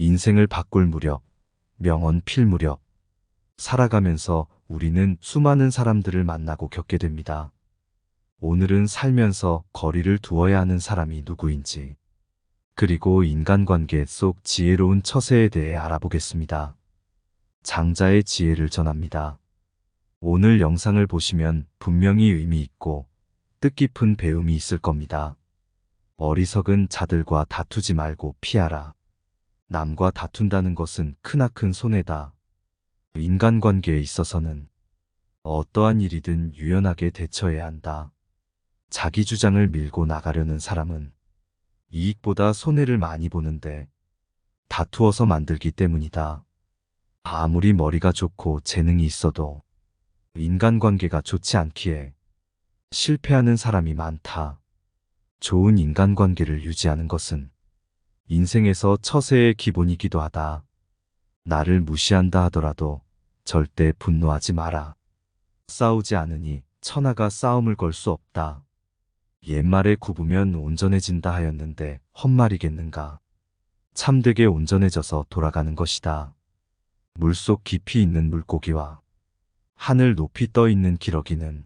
인생을 바꿀 무렵, 명언 필 무렵. 살아가면서 우리는 수많은 사람들을 만나고 겪게 됩니다. 오늘은 살면서 거리를 두어야 하는 사람이 누구인지, 그리고 인간관계 속 지혜로운 처세에 대해 알아보겠습니다. 장자의 지혜를 전합니다. 오늘 영상을 보시면 분명히 의미 있고 뜻깊은 배움이 있을 겁니다. 어리석은 자들과 다투지 말고 피하라. 남과 다툰다는 것은 크나큰 손해다. 인간관계에 있어서는 어떠한 일이든 유연하게 대처해야 한다. 자기 주장을 밀고 나가려는 사람은 이익보다 손해를 많이 보는데 다투어서 만들기 때문이다. 아무리 머리가 좋고 재능이 있어도 인간관계가 좋지 않기에 실패하는 사람이 많다. 좋은 인간관계를 유지하는 것은 인생에서 처세의 기본이기도 하다. 나를 무시한다 하더라도 절대 분노하지 마라. 싸우지 않으니 천하가 싸움을 걸 수 없다. 옛말에 굽으면 온전해진다 하였는데 헛말이겠는가. 참되게 온전해져서 돌아가는 것이다. 물속 깊이 있는 물고기와 하늘 높이 떠 있는 기러기는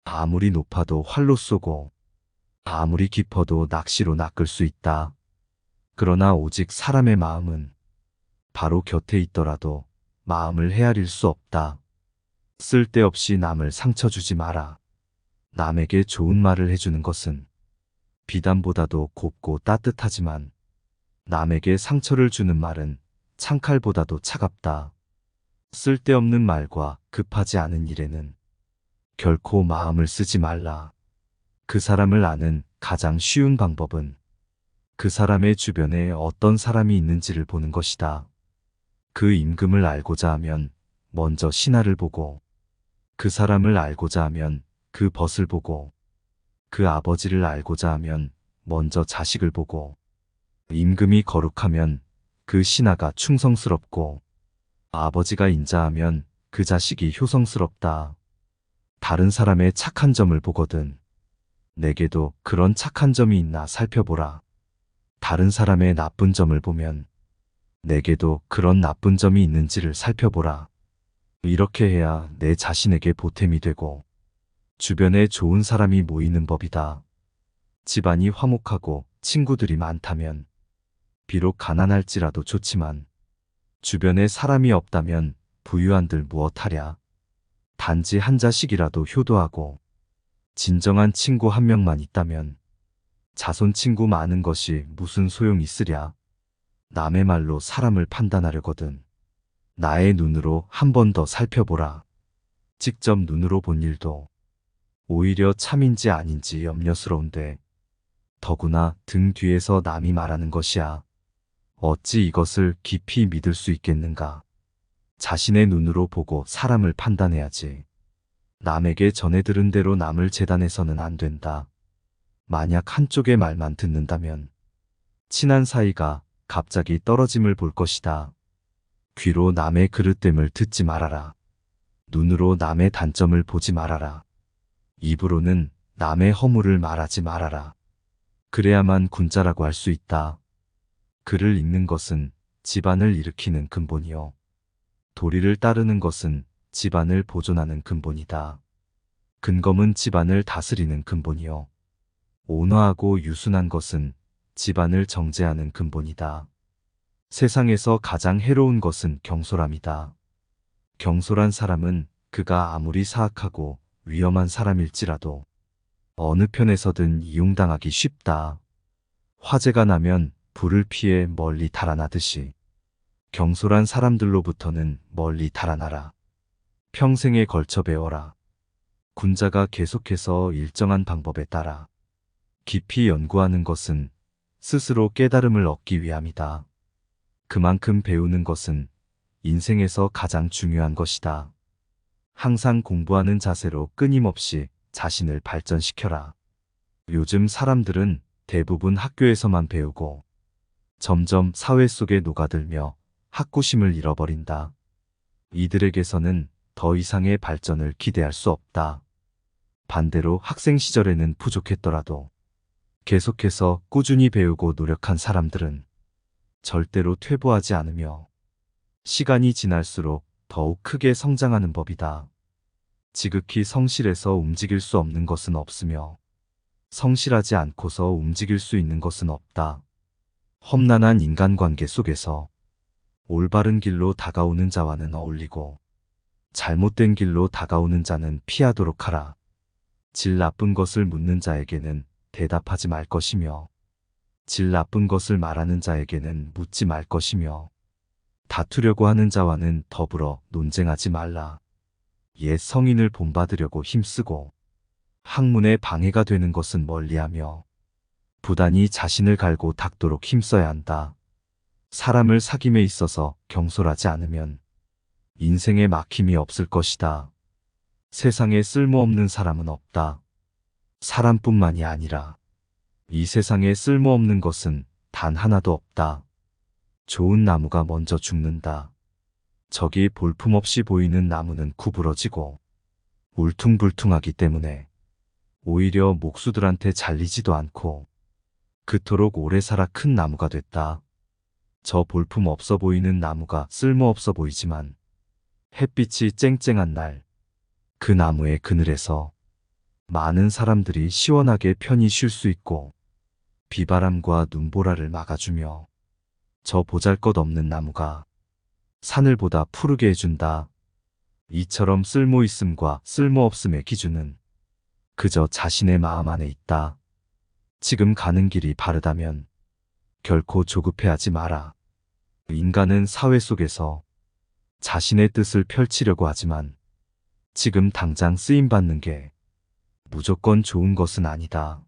아무리 높아도 활로 쏘고 아무리 깊어도 낚시로 낚을 수 있다. 그러나 오직 사람의 마음은 바로 곁에 있더라도 마음을 헤아릴 수 없다. 쓸데없이 남을 상처 주지 마라. 남에게 좋은 말을 해주는 것은 비단보다도 곱고 따뜻하지만 남에게 상처를 주는 말은 창칼보다도 차갑다. 쓸데없는 말과 급하지 않은 일에는 결코 마음을 쓰지 말라. 그 사람을 아는 가장 쉬운 방법은 그 사람의 주변에 어떤 사람이 있는지를 보는 것이다. 그 임금을 알고자 하면 먼저 신하를 보고, 그 사람을 알고자 하면 그 벗을 보고, 그 아버지를 알고자 하면 먼저 자식을 보고, 임금이 거룩하면 그 신하가 충성스럽고, 아버지가 인자하면 그 자식이 효성스럽다. 다른 사람의 착한 점을 보거든 내게도 그런 착한 점이 있나 살펴보라. 다른 사람의 나쁜 점을 보면 내게도 그런 나쁜 점이 있는지를 살펴보라. 이렇게 해야 내 자신에게 보탬이 되고 주변에 좋은 사람이 모이는 법이다. 집안이 화목하고 친구들이 많다면 비록 가난할지라도 좋지만 주변에 사람이 없다면 부유한들 무엇하랴. 단지 한 자식이라도 효도하고 진정한 친구 한 명만 있다면 자손 친구 많은 것이 무슨 소용 있으랴. 남의 말로 사람을 판단하려거든 나의 눈으로 한 번 더 살펴보라. 직접 눈으로 본 일도 오히려 참인지 아닌지 염려스러운데 더구나 등 뒤에서 남이 말하는 것이야. 어찌 이것을 깊이 믿을 수 있겠는가. 자신의 눈으로 보고 사람을 판단해야지. 남에게 전해 들은 대로 남을 재단해서는 안 된다. 만약 한쪽의 말만 듣는다면 친한 사이가 갑자기 떨어짐을 볼 것이다. 귀로 남의 그릇됨을 듣지 말아라. 눈으로 남의 단점을 보지 말아라. 입으로는 남의 허물을 말하지 말아라. 그래야만 군자라고 할 수 있다. 글을 읽는 것은 집안을 일으키는 근본이요. 도리를 따르는 것은 집안을 보존하는 근본이다. 근검은 집안을 다스리는 근본이요. 온화하고 유순한 것은 집안을 정제하는 근본이다. 세상에서 가장 해로운 것은 경솔함이다. 경솔한 사람은 그가 아무리 사악하고 위험한 사람일지라도 어느 편에서든 이용당하기 쉽다. 화재가 나면 불을 피해 멀리 달아나듯이 경솔한 사람들로부터는 멀리 달아나라. 평생에 걸쳐 배워라. 군자가 계속해서 일정한 방법에 따라 깊이 연구하는 것은 스스로 깨달음을 얻기 위함이다. 그만큼 배우는 것은 인생에서 가장 중요한 것이다. 항상 공부하는 자세로 끊임없이 자신을 발전시켜라. 요즘 사람들은 대부분 학교에서만 배우고 점점 사회 속에 녹아들며 학구심을 잃어버린다. 이들에게서는 더 이상의 발전을 기대할 수 없다. 반대로 학생 시절에는 부족했더라도 계속해서 꾸준히 배우고 노력한 사람들은 절대로 퇴보하지 않으며 시간이 지날수록 더욱 크게 성장하는 법이다. 지극히 성실해서 움직일 수 없는 것은 없으며 성실하지 않고서 움직일 수 있는 것은 없다. 험난한 인간관계 속에서 올바른 길로 다가오는 자와는 어울리고 잘못된 길로 다가오는 자는 피하도록 하라. 질 나쁜 것을 묻는 자에게는 대답하지 말 것이며 질 나쁜 것을 말하는 자에게는 묻지 말 것이며 다투려고 하는 자와는 더불어 논쟁하지 말라. 옛 성인을 본받으려고 힘쓰고 학문에 방해가 되는 것은 멀리하며 부단히 자신을 갈고 닦도록 힘써야 한다. 사람을 사귐에 있어서 경솔하지 않으면 인생에 막힘이 없을 것이다. 세상에 쓸모없는 사람은 없다. 사람뿐만이 아니라 이 세상에 쓸모없는 것은 단 하나도 없다. 좋은 나무가 먼저 죽는다. 저기 볼품없이 보이는 나무는 구부러지고 울퉁불퉁하기 때문에 오히려 목수들한테 잘리지도 않고 그토록 오래 살아 큰 나무가 됐다. 저 볼품 없어 보이는 나무가 쓸모없어 보이지만 햇빛이 쨍쨍한 날 그 나무의 그늘에서 많은 사람들이 시원하게 편히 쉴 수 있고 비바람과 눈보라를 막아주며 저 보잘것없는 나무가 사늘보다 푸르게 해준다. 이처럼 쓸모있음과 쓸모없음의 기준은 그저 자신의 마음 안에 있다. 지금 가는 길이 바르다면 결코 조급해하지 마라. 인간은 사회 속에서 자신의 뜻을 펼치려고 하지만 지금 당장 쓰임받는 게 무조건 좋은 것은 아니다.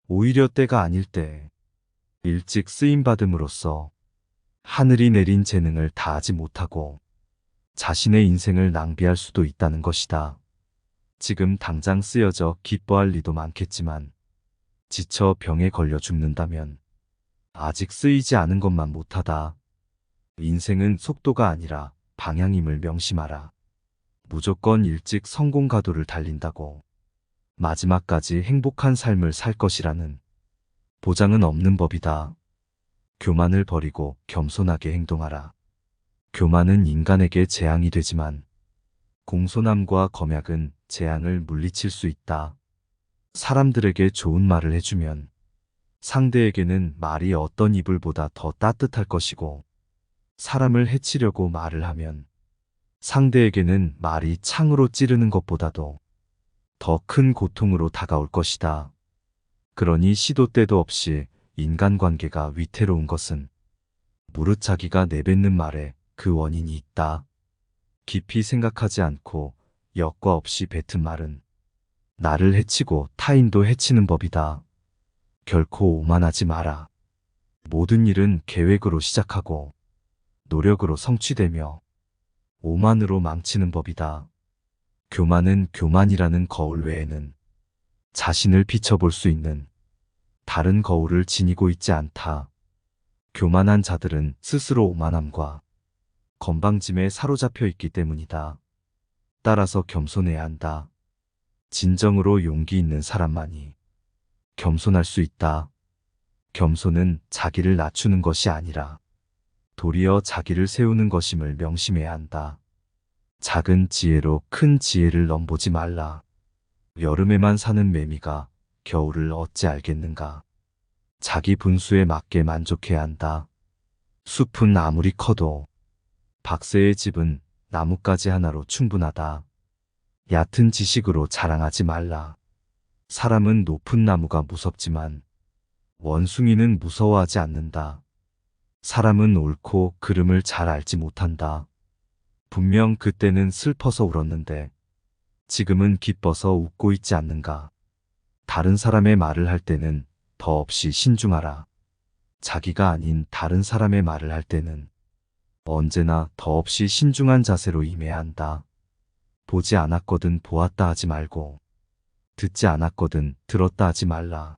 오히려 때가 아닐 때 일찍 쓰임받음으로써 하늘이 내린 재능을 다하지 못하고 자신의 인생을 낭비할 수도 있다는 것이다. 지금 당장 쓰여져 기뻐할 리도 많겠지만 지쳐 병에 걸려 죽는다면 아직 쓰이지 않은 것만 못하다. 인생은 속도가 아니라 방향임을 명심하라. 무조건 일찍 성공 가도를 달린다고 마지막까지 행복한 삶을 살 것이라는 보장은 없는 법이다. 교만을 버리고 겸손하게 행동하라. 교만은 인간에게 재앙이 되지만 공손함과 검약은 재앙을 물리칠 수 있다. 사람들에게 좋은 말을 해주면 상대에게는 말이 어떤 이불보다 더 따뜻할 것이고 사람을 해치려고 말을 하면 상대에게는 말이 창으로 찌르는 것보다도 더 큰 고통으로 다가올 것이다. 그러니 시도 때도 없이 인간관계가 위태로운 것은 무릇 자기가 내뱉는 말에 그 원인이 있다. 깊이 생각하지 않고 역과 없이 뱉은 말은 나를 해치고 타인도 해치는 법이다. 결코 오만하지 마라. 모든 일은 계획으로 시작하고 노력으로 성취되며 오만으로 망치는 법이다. 교만은 교만이라는 거울 외에는 자신을 비춰볼 수 있는 다른 거울을 지니고 있지 않다. 교만한 자들은 스스로 오만함과 건방짐에 사로잡혀 있기 때문이다. 따라서 겸손해야 한다. 진정으로 용기 있는 사람만이 겸손할 수 있다. 겸손은 자기를 낮추는 것이 아니라 도리어 자기를 세우는 것임을 명심해야 한다. 작은 지혜로 큰 지혜를 넘보지 말라. 여름에만 사는 매미가 겨울을 어찌 알겠는가. 자기 분수에 맞게 만족해야 한다. 숲은 아무리 커도 박새의 집은 나뭇가지 하나로 충분하다. 얕은 지식으로 자랑하지 말라. 사람은 높은 나무가 무섭지만 원숭이는 무서워하지 않는다. 사람은 옳고 그름을 잘 알지 못한다. 분명 그때는 슬퍼서 울었는데 지금은 기뻐서 웃고 있지 않는가. 다른 사람의 말을 할 때는 더없이 신중하라. 자기가 아닌 다른 사람의 말을 할 때는 언제나 더없이 신중한 자세로 임해야 한다. 보지 않았거든 보았다 하지 말고 듣지 않았거든 들었다 하지 말라.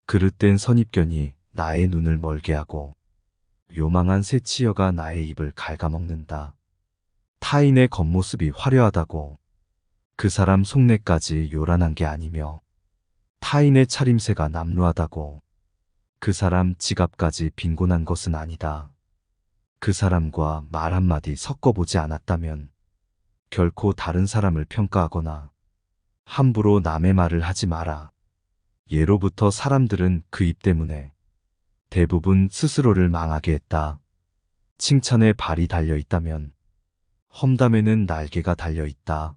그릇된 선입견이 나의 눈을 멀게 하고 요망한 새치여가 나의 입을 갉아먹는다. 타인의 겉모습이 화려하다고 그 사람 속내까지 요란한 게 아니며 타인의 차림새가 남루하다고 그 사람 지갑까지 빈곤한 것은 아니다. 그 사람과 말 한마디 섞어보지 않았다면 결코 다른 사람을 평가하거나 함부로 남의 말을 하지 마라. 예로부터 사람들은 그 입 때문에 대부분 스스로를 망하게 했다. 칭찬에 발이 달려 있다면 험담에는 날개가 달려 있다.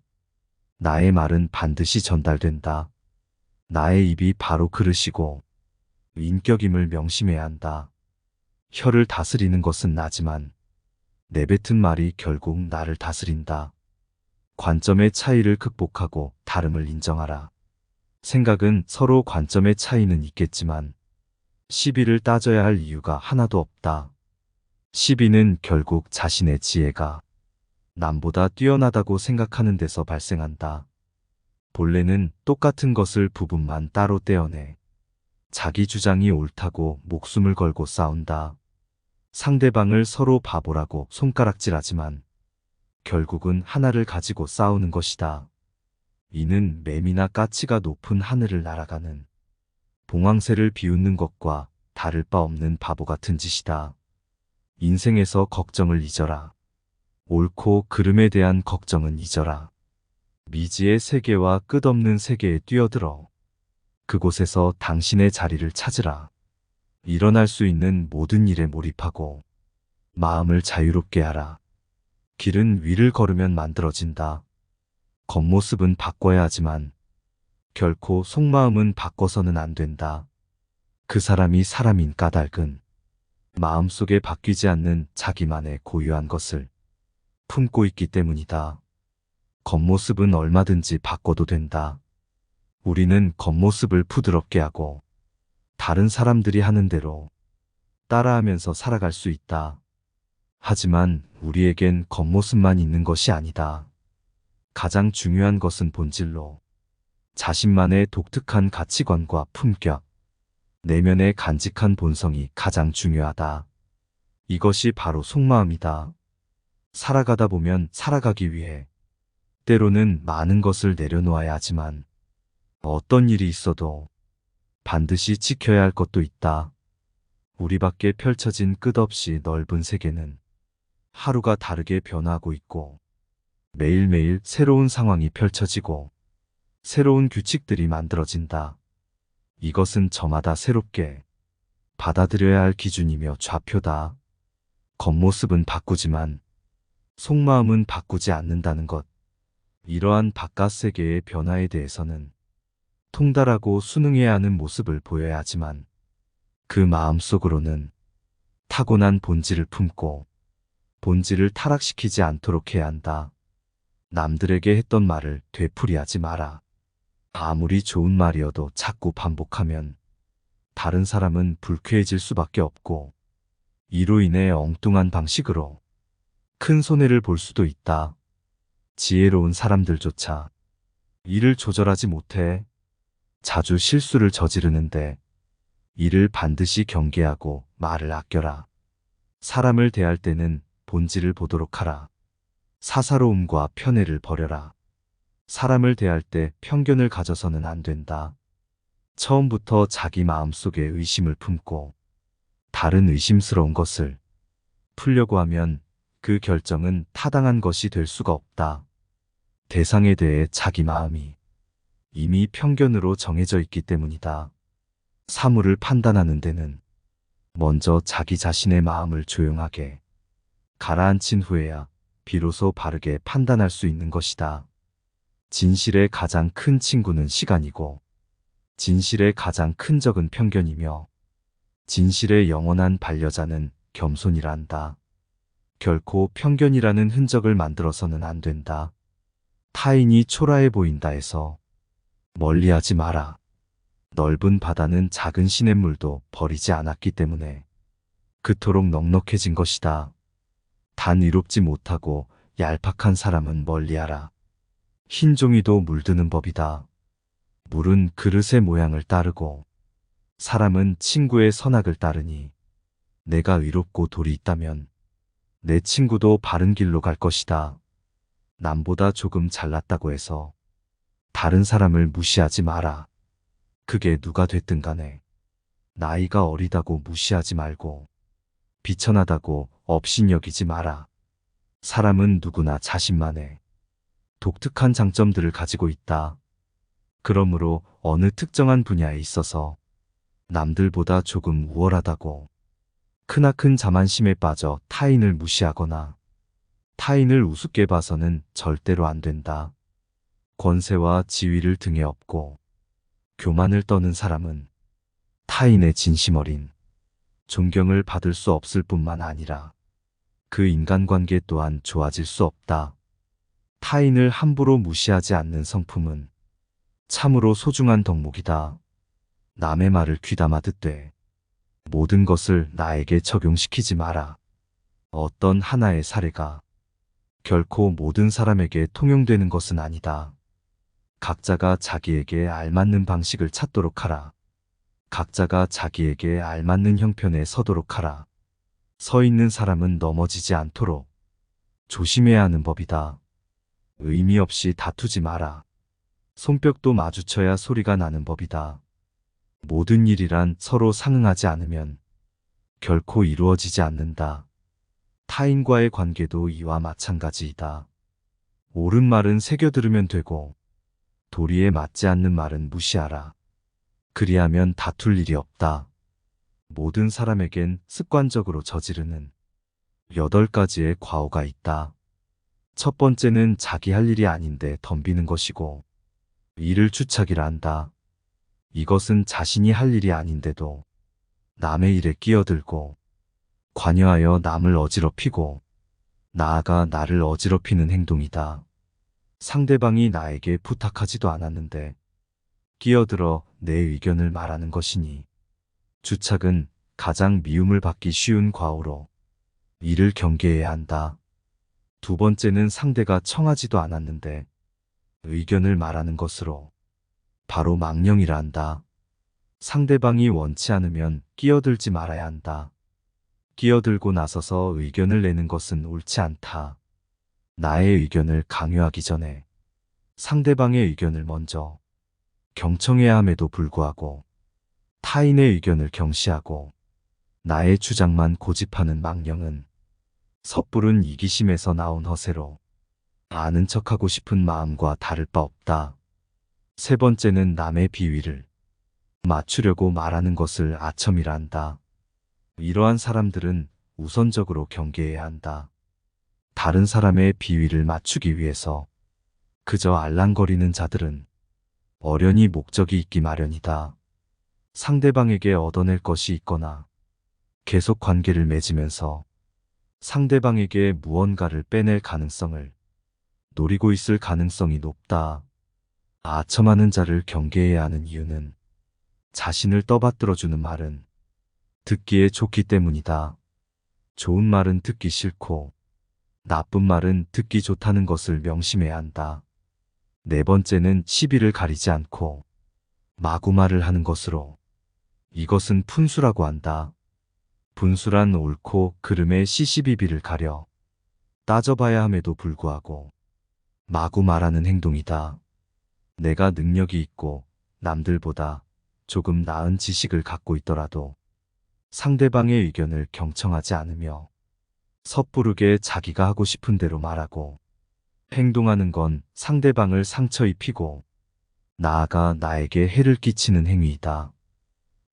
나의 말은 반드시 전달된다. 나의 입이 바로 그릇이고 인격임을 명심해야 한다. 혀를 다스리는 것은 나지만 내뱉은 말이 결국 나를 다스린다. 관점의 차이를 극복하고 다름을 인정하라. 생각은 서로 관점의 차이는 있겠지만 시비를 따져야 할 이유가 하나도 없다. 시비는 결국 자신의 지혜가 남보다 뛰어나다고 생각하는 데서 발생한다. 본래는 똑같은 것을 부분만 따로 떼어내 자기 주장이 옳다고 목숨을 걸고 싸운다. 상대방을 서로 바보라고 손가락질하지만 결국은 하나를 가지고 싸우는 것이다. 이는 매미나 까치가 높은 하늘을 날아가는 봉황새를 비웃는 것과 다를 바 없는 바보 같은 짓이다. 인생에서 걱정을 잊어라. 옳고 그름에 대한 걱정은 잊어라. 미지의 세계와 끝없는 세계에 뛰어들어 그곳에서 당신의 자리를 찾으라. 일어날 수 있는 모든 일에 몰입하고 마음을 자유롭게 하라. 길은 위를 걸으면 만들어진다. 겉모습은 바꿔야 하지만 결코 속마음은 바꿔서는 안 된다. 그 사람이 사람인 까닭은 마음속에 바뀌지 않는 자기만의 고유한 것을 품고 있기 때문이다. 겉모습은 얼마든지 바꿔도 된다. 우리는 겉모습을 부드럽게 하고 다른 사람들이 하는 대로 따라하면서 살아갈 수 있다. 하지만 우리에겐 겉모습만 있는 것이 아니다. 가장 중요한 것은 본질로 자신만의 독특한 가치관과 품격, 내면의 간직한 본성이 가장 중요하다. 이것이 바로 속마음이다. 살아가다 보면 살아가기 위해 때로는 많은 것을 내려놓아야 하지만 어떤 일이 있어도 반드시 지켜야 할 것도 있다. 우리 밖에 펼쳐진 끝없이 넓은 세계는 하루가 다르게 변화하고 있고 매일매일 새로운 상황이 펼쳐지고 새로운 규칙들이 만들어진다. 이것은 저마다 새롭게 받아들여야 할 기준이며 좌표다. 겉모습은 바꾸지만 속마음은 바꾸지 않는다는 것. 이러한 바깥 세계의 변화에 대해서는 통달하고 순응해야 하는 모습을 보여야 하지만 그 마음속으로는 타고난 본질을 품고 본질을 타락시키지 않도록 해야 한다. 남들에게 했던 말을 되풀이하지 마라. 아무리 좋은 말이어도 자꾸 반복하면 다른 사람은 불쾌해질 수밖에 없고 이로 인해 엉뚱한 방식으로 큰 손해를 볼 수도 있다. 지혜로운 사람들조차 이를 조절하지 못해 자주 실수를 저지르는데 이를 반드시 경계하고 말을 아껴라. 사람을 대할 때는 본질을 보도록 하라. 사사로움과 편애를 버려라. 사람을 대할 때 편견을 가져서는 안 된다. 처음부터 자기 마음속에 의심을 품고 다른 의심스러운 것을 풀려고 하면 그 결정은 타당한 것이 될 수가 없다. 대상에 대해 자기 마음이 이미 편견으로 정해져 있기 때문이다. 사물을 판단하는 데는 먼저 자기 자신의 마음을 조용하게 가라앉힌 후에야 비로소 바르게 판단할 수 있는 것이다. 진실의 가장 큰 친구는 시간이고 진실의 가장 큰 적은 편견이며 진실의 영원한 반려자는 겸손이란다. 결코 편견이라는 흔적을 만들어서는 안 된다. 타인이 초라해 보인다 해서 멀리하지 마라. 넓은 바다는 작은 시냇물도 버리지 않았기 때문에 그토록 넉넉해진 것이다. 단 이롭지 못하고 얄팍한 사람은 멀리하라. 흰 종이도 물드는 법이다. 물은 그릇의 모양을 따르고 사람은 친구의 선악을 따르니 내가 의롭고 돌이 있다면 내 친구도 바른 길로 갈 것이다. 남보다 조금 잘났다고 해서 다른 사람을 무시하지 마라. 그게 누가 됐든 간에 나이가 어리다고 무시하지 말고 비천하다고 업신여기지 마라. 사람은 누구나 자신만의 독특한 장점들을 가지고 있다. 그러므로 어느 특정한 분야에 있어서 남들보다 조금 우월하다고 크나큰 자만심에 빠져 타인을 무시하거나 타인을 우습게 봐서는 절대로 안 된다. 권세와 지위를 등에 업고 교만을 떠는 사람은 타인의 진심 어린 존경을 받을 수 없을 뿐만 아니라 그 인간관계 또한 좋아질 수 없다. 타인을 함부로 무시하지 않는 성품은 참으로 소중한 덕목이다. 남의 말을 귀담아 듣되 모든 것을 나에게 적용시키지 마라. 어떤 하나의 사례가 결코 모든 사람에게 통용되는 것은 아니다. 각자가 자기에게 알맞는 방식을 찾도록 하라. 각자가 자기에게 알맞는 형편에 서도록 하라. 서 있는 사람은 넘어지지 않도록 조심해야 하는 법이다. 의미 없이 다투지 마라. 손뼉도 마주쳐야 소리가 나는 법이다. 모든 일이란 서로 상응하지 않으면 결코 이루어지지 않는다. 타인과의 관계도 이와 마찬가지이다. 옳은 말은 새겨 들으면 되고 도리에 맞지 않는 말은 무시하라. 그리하면 다툴 일이 없다. 모든 사람에겐 습관적으로 저지르는 8가지의 과오가 있다. 첫 번째는 자기 할 일이 아닌데 덤비는 것이고 일을 주착이라 한다. 이것은 자신이 할 일이 아닌데도 남의 일에 끼어들고 관여하여 남을 어지럽히고 나아가 나를 어지럽히는 행동이다. 상대방이 나에게 부탁하지도 않았는데 끼어들어 내 의견을 말하는 것이니 주착은 가장 미움을 받기 쉬운 과오로 이를 경계해야 한다. 두 번째는 상대가 청하지도 않았는데 의견을 말하는 것으로 바로 망령이라 한다. 상대방이 원치 않으면 끼어들지 말아야 한다. 끼어들고 나서서 의견을 내는 것은 옳지 않다. 나의 의견을 강요하기 전에 상대방의 의견을 먼저 경청해야 함에도 불구하고 타인의 의견을 경시하고 나의 주장만 고집하는 망령은 섣부른 이기심에서 나온 허세로 아는 척하고 싶은 마음과 다를 바 없다. 세 번째는 남의 비위를 맞추려고 말하는 것을 아첨이라 한다. 이러한 사람들은 우선적으로 경계해야 한다. 다른 사람의 비위를 맞추기 위해서 그저 알랑거리는 자들은 어련히 목적이 있기 마련이다. 상대방에게 얻어낼 것이 있거나 계속 관계를 맺으면서 상대방에게 무언가를 빼낼 가능성을 노리고 있을 가능성이 높다. 아첨하는 자를 경계해야 하는 이유는 자신을 떠받들어주는 말은 듣기에 좋기 때문이다. 좋은 말은 듣기 싫고 나쁜 말은 듣기 좋다는 것을 명심해야 한다. 네 번째는 시비를 가리지 않고 마구 말을 하는 것으로 이것은 푼수라고 한다. 분수란 옳고 그름의 시시비비를 가려 따져봐야 함에도 불구하고 마구 말하는 행동이다. 내가 능력이 있고 남들보다 조금 나은 지식을 갖고 있더라도 상대방의 의견을 경청하지 않으며 섣부르게 자기가 하고 싶은 대로 말하고 행동하는 건 상대방을 상처 입히고 나아가 나에게 해를 끼치는 행위이다.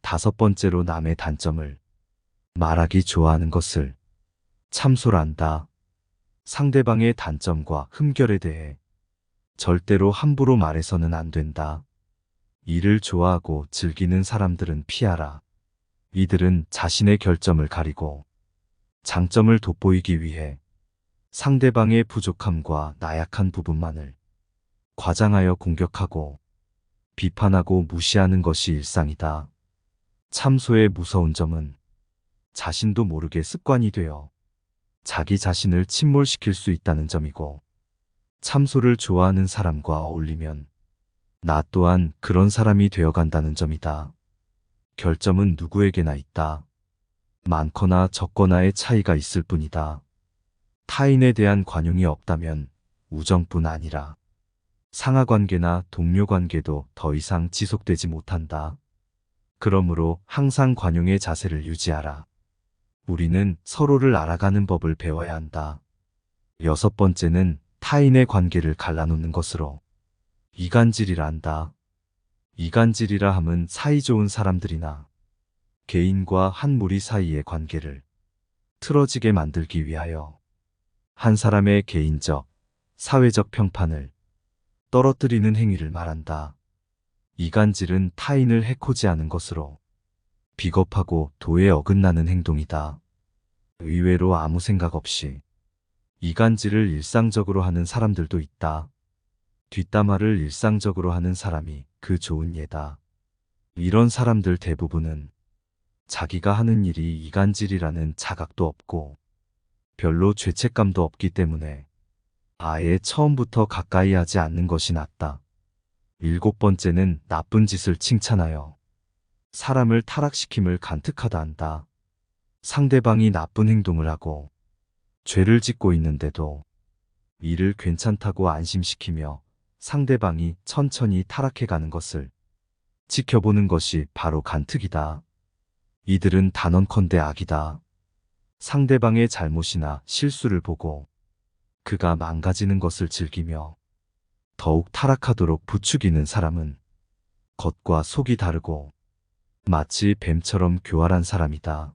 다섯 번째로 남의 단점을 말하기 좋아하는 것을 참소란다. 상대방의 단점과 흠결에 대해 절대로 함부로 말해서는 안 된다. 이를 좋아하고 즐기는 사람들은 피하라. 이들은 자신의 결점을 가리고 장점을 돋보이기 위해 상대방의 부족함과 나약한 부분만을 과장하여 공격하고 비판하고 무시하는 것이 일상이다. 참소의 무서운 점은 자신도 모르게 습관이 되어 자기 자신을 침몰시킬 수 있다는 점이고 참소를 좋아하는 사람과 어울리면 나 또한 그런 사람이 되어간다는 점이다. 결점은 누구에게나 있다. 많거나 적거나의 차이가 있을 뿐이다. 타인에 대한 관용이 없다면 우정뿐 아니라 상하관계나 동료관계도 더 이상 지속되지 못한다. 그러므로 항상 관용의 자세를 유지하라. 우리는 서로를 알아가는 법을 배워야 한다. 여섯 번째는 타인의 관계를 갈라놓는 것으로 이간질이라 한다. 이간질이라 함은 사이좋은 사람들이나 개인과 한 무리 사이의 관계를 틀어지게 만들기 위하여 한 사람의 개인적, 사회적 평판을 떨어뜨리는 행위를 말한다. 이간질은 타인을 해코지 하는 것으로 비겁하고 도에 어긋나는 행동이다. 의외로 아무 생각 없이 이간질을 일상적으로 하는 사람들도 있다. 뒷담화를 일상적으로 하는 사람이 그 좋은 예다. 이런 사람들 대부분은 자기가 하는 일이 이간질이라는 자각도 없고 별로 죄책감도 없기 때문에 아예 처음부터 가까이 하지 않는 것이 낫다. 일곱 번째는 나쁜 짓을 칭찬하여 사람을 타락시킴을 간특하다 한다. 상대방이 나쁜 행동을 하고 죄를 짓고 있는데도 이를 괜찮다고 안심시키며 상대방이 천천히 타락해가는 것을 지켜보는 것이 바로 간특이다. 이들은 단언컨대 악이다. 상대방의 잘못이나 실수를 보고 그가 망가지는 것을 즐기며 더욱 타락하도록 부추기는 사람은 겉과 속이 다르고 마치 뱀처럼 교활한 사람이다.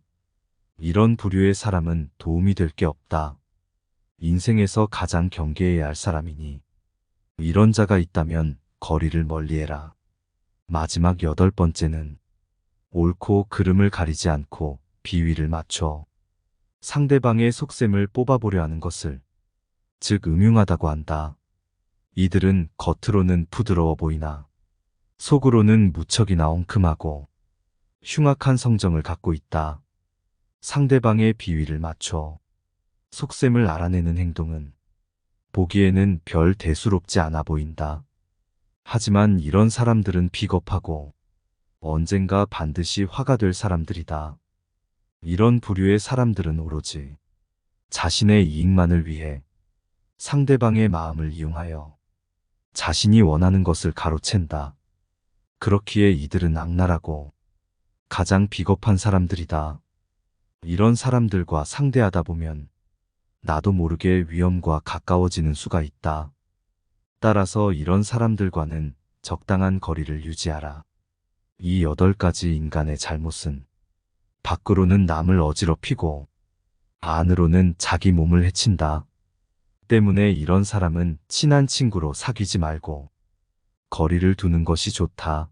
이런 부류의 사람은 도움이 될 게 없다. 인생에서 가장 경계해야 할 사람이니 이런 자가 있다면 거리를 멀리해라. 마지막 여덟 번째는 옳고 그름을 가리지 않고 비위를 맞춰 상대방의 속셈을 뽑아보려 하는 것을 즉 음흉하다고 한다. 이들은 겉으로는 부드러워 보이나 속으로는 무척이나 엉큼하고 흉악한 성정을 갖고 있다. 상대방의 비위를 맞춰 속셈을 알아내는 행동은 보기에는 별 대수롭지 않아 보인다. 하지만 이런 사람들은 비겁하고 언젠가 반드시 화가 될 사람들이다. 이런 부류의 사람들은 오로지 자신의 이익만을 위해 상대방의 마음을 이용하여 자신이 원하는 것을 가로챈다. 그렇기에 이들은 악랄하고 가장 비겁한 사람들이다. 이런 사람들과 상대하다 보면 나도 모르게 위험과 가까워지는 수가 있다. 따라서 이런 사람들과는 적당한 거리를 유지하라. 이 8가지 인간의 잘못은 밖으로는 남을 어지럽히고 안으로는 자기 몸을 해친다. 때문에 이런 사람은 친한 친구로 사귀지 말고 거리를 두는 것이 좋다.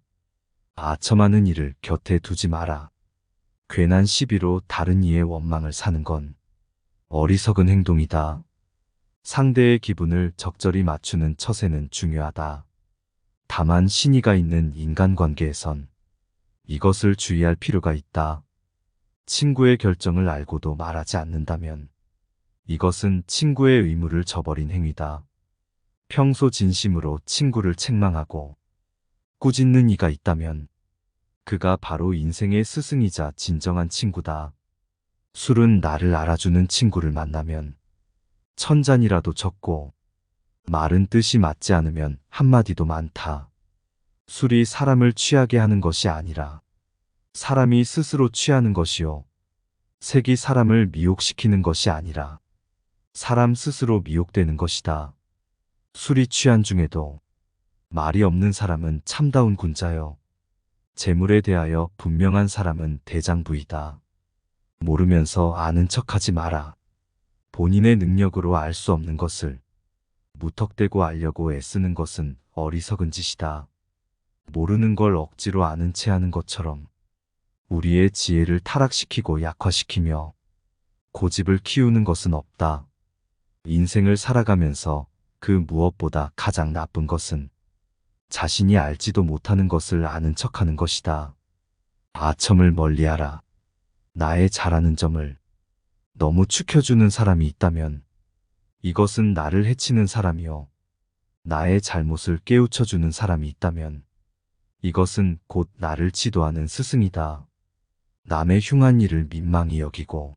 아첨하는 이를 곁에 두지 마라. 괜한 시비로 다른 이의 원망을 사는 건 어리석은 행동이다. 상대의 기분을 적절히 맞추는 처세는 중요하다. 다만 신의가 있는 인간관계에선 이것을 주의할 필요가 있다. 친구의 결정을 알고도 말하지 않는다면 이것은 친구의 의무를 저버린 행위다. 평소 진심으로 친구를 책망하고 꾸짖는 이가 있다면 그가 바로 인생의 스승이자 진정한 친구다. 술은 나를 알아주는 친구를 만나면 천잔이라도 적고 말은 뜻이 맞지 않으면 한마디도 많다. 술이 사람을 취하게 하는 것이 아니라 사람이 스스로 취하는 것이요. 색이 사람을 미혹시키는 것이 아니라 사람 스스로 미혹되는 것이다. 술이 취한 중에도 말이 없는 사람은 참다운 군자요. 재물에 대하여 분명한 사람은 대장부이다. 모르면서 아는 척하지 마라. 본인의 능력으로 알 수 없는 것을 무턱대고 알려고 애쓰는 것은 어리석은 짓이다. 모르는 걸 억지로 아는 체 하는 것처럼 우리의 지혜를 타락시키고 약화시키며 고집을 키우는 것은 없다. 인생을 살아가면서 그 무엇보다 가장 나쁜 것은 자신이 알지도 못하는 것을 아는 척하는 것이다. 아첨을 멀리하라. 나의 잘하는 점을 너무 축혀주는 사람이 있다면 이것은 나를 해치는 사람이요. 나의 잘못을 깨우쳐주는 사람이 있다면 이것은 곧 나를 지도하는 스승이다. 남의 흉한 일을 민망히 여기고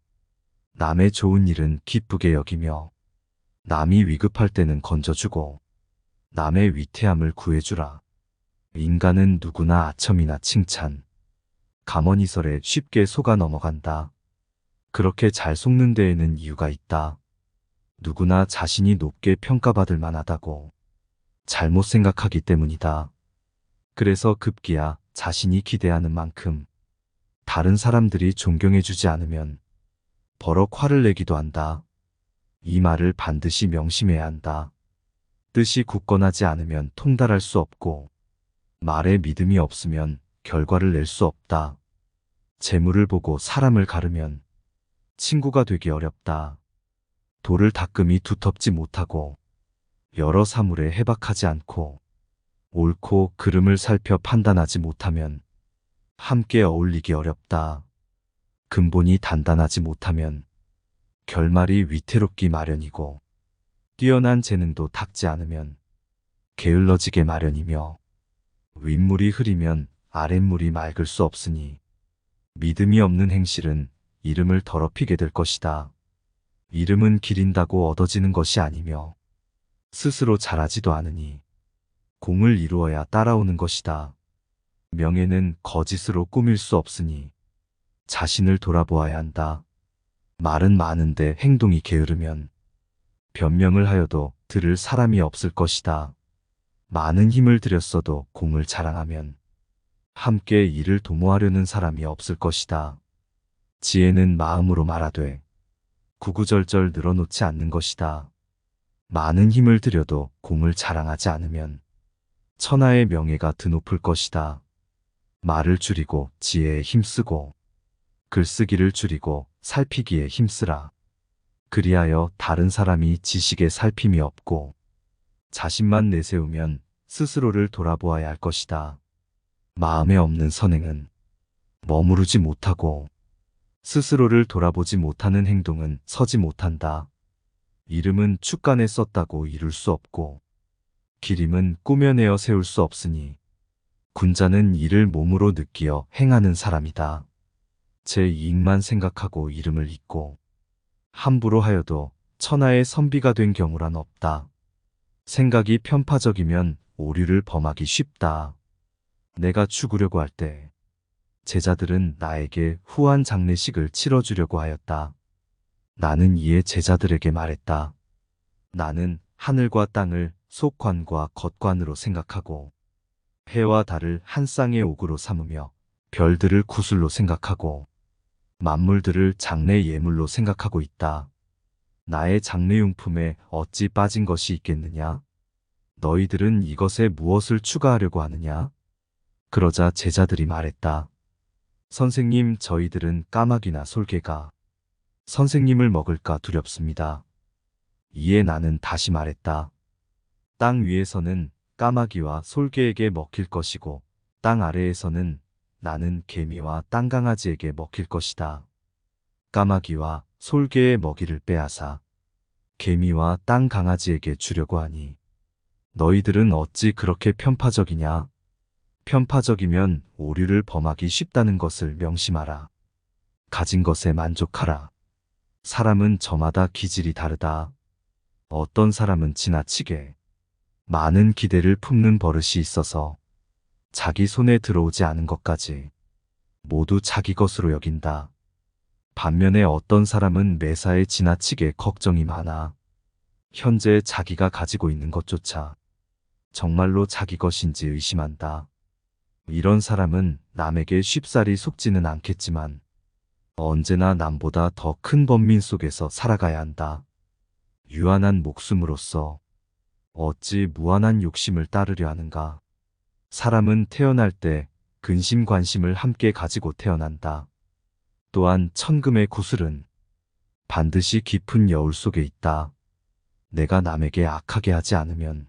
남의 좋은 일은 기쁘게 여기며 남이 위급할 때는 건져주고 남의 위태함을 구해주라. 인간은 누구나 아첨이나 칭찬, 감언이설에 쉽게 속아 넘어간다. 그렇게 잘 속는 데에는 이유가 있다. 누구나 자신이 높게 평가받을 만하다고 잘못 생각하기 때문이다. 그래서 급기야 자신이 기대하는 만큼 다른 사람들이 존경해주지 않으면 버럭 화를 내기도 한다. 이 말을 반드시 명심해야 한다. 뜻이 굳건하지 않으면 통달할 수 없고 말에 믿음이 없으면 결과를 낼 수 없다. 재물을 보고 사람을 가르면 친구가 되기 어렵다. 돌을 닦음이 두텁지 못하고 여러 사물에 해박하지 않고 옳고 그름을 살펴 판단하지 못하면 함께 어울리기 어렵다. 근본이 단단하지 못하면 결말이 위태롭기 마련이고 뛰어난 재능도 닦지 않으면 게을러지게 마련이며 윗물이 흐리면 아랫물이 맑을 수 없으니 믿음이 없는 행실은 이름을 더럽히게 될 것이다. 이름은 기린다고 얻어지는 것이 아니며 스스로 자라지도 않으니 공을 이루어야 따라오는 것이다. 명예는 거짓으로 꾸밀 수 없으니 자신을 돌아보아야 한다. 말은 많은데 행동이 게으르면 변명을 하여도 들을 사람이 없을 것이다. 많은 힘을 들였어도 공을 자랑하면 함께 이를 도모하려는 사람이 없을 것이다. 지혜는 마음으로 말하되 구구절절 늘어놓지 않는 것이다. 많은 힘을 들여도 공을 자랑하지 않으면 천하의 명예가 드높을 것이다. 말을 줄이고 지혜에 힘쓰고 글쓰기를 줄이고 살피기에 힘쓰라. 그리하여 다른 사람이 지식에 살핌이 없고 자신만 내세우면 스스로를 돌아보아야 할 것이다. 마음에 없는 선행은 머무르지 못하고 스스로를 돌아보지 못하는 행동은 서지 못한다. 이름은 축간에 썼다고 이룰 수 없고 기림은 꾸며내어 세울 수 없으니 군자는 이를 몸으로 느끼어 행하는 사람이다. 제 이익만 생각하고 이름을 잇고 함부로 하여도 천하의 선비가 된 경우란 없다. 생각이 편파적이면 오류를 범하기 쉽다. 내가 죽으려고 할 때 제자들은 나에게 후한 장례식을 치러주려고 하였다. 나는 이에 제자들에게 말했다. 나는 하늘과 땅을 속관과 겉관으로 생각하고 해와 달을 한 쌍의 옥으로 삼으며 별들을 구슬로 생각하고 만물들을 장례 예물로 생각하고 있다. 나의 장례용품에 어찌 빠진 것이 있겠느냐? 너희들은 이것에 무엇을 추가하려고 하느냐? 그러자 제자들이 말했다. 선생님, 저희들은 까마귀나 솔개가 선생님을 먹을까 두렵습니다. 이에 나는 다시 말했다. 땅 위에서는 까마귀와 솔개에게 먹힐 것이고 땅 아래에서는 나는 개미와 땅강아지에게 먹힐 것이다. 까마귀와 솔개의 먹이를 빼앗아 개미와 땅강아지에게 주려고 하니 너희들은 어찌 그렇게 편파적이냐? 편파적이면 오류를 범하기 쉽다는 것을 명심하라. 가진 것에 만족하라. 사람은 저마다 기질이 다르다. 어떤 사람은 지나치게 많은 기대를 품는 버릇이 있어서 자기 손에 들어오지 않은 것까지 모두 자기 것으로 여긴다. 반면에 어떤 사람은 매사에 지나치게 걱정이 많아 현재 자기가 가지고 있는 것조차 정말로 자기 것인지 의심한다. 이런 사람은 남에게 쉽사리 속지는 않겠지만 언제나 남보다 더 큰 번민 속에서 살아가야 한다. 유한한 목숨으로서 어찌 무한한 욕심을 따르려 하는가? 사람은 태어날 때 근심 관심을 함께 가지고 태어난다. 또한 천금의 구슬은 반드시 깊은 여울 속에 있다. 내가 남에게 악하게 하지 않으면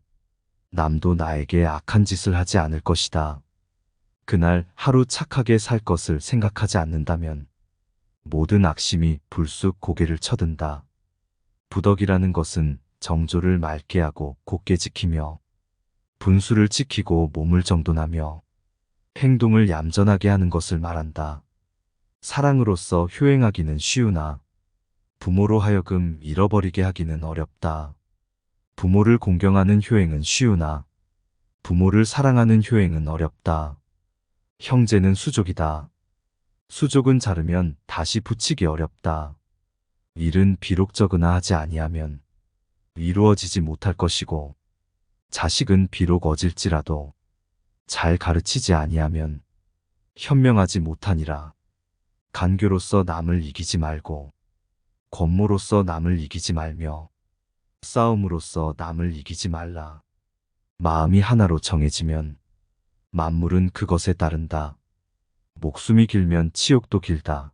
남도 나에게 악한 짓을 하지 않을 것이다. 그날 하루 착하게 살 것을 생각하지 않는다면 모든 악심이 불쑥 고개를 쳐든다. 부덕이라는 것은 정조를 맑게 하고 곧게 지키며 분수를 지키고 몸을 정돈하며 행동을 얌전하게 하는 것을 말한다. 사랑으로서 효행하기는 쉬우나 부모로 하여금 잃어버리게 하기는 어렵다. 부모를 공경하는 효행은 쉬우나 부모를 사랑하는 효행은 어렵다. 형제는 수족이다. 수족은 자르면 다시 붙이기 어렵다. 일은 비록 적으나 하지 아니하면 이루어지지 못할 것이고, 자식은 비록 얻을지라도 잘 가르치지 아니하면 현명하지 못하니라. 간교로서 남을 이기지 말고, 권모로서 남을 이기지 말며, 싸움으로써 남을 이기지 말라. 마음이 하나로 정해지면 만물은 그것에 따른다. 목숨이 길면 치욕도 길다.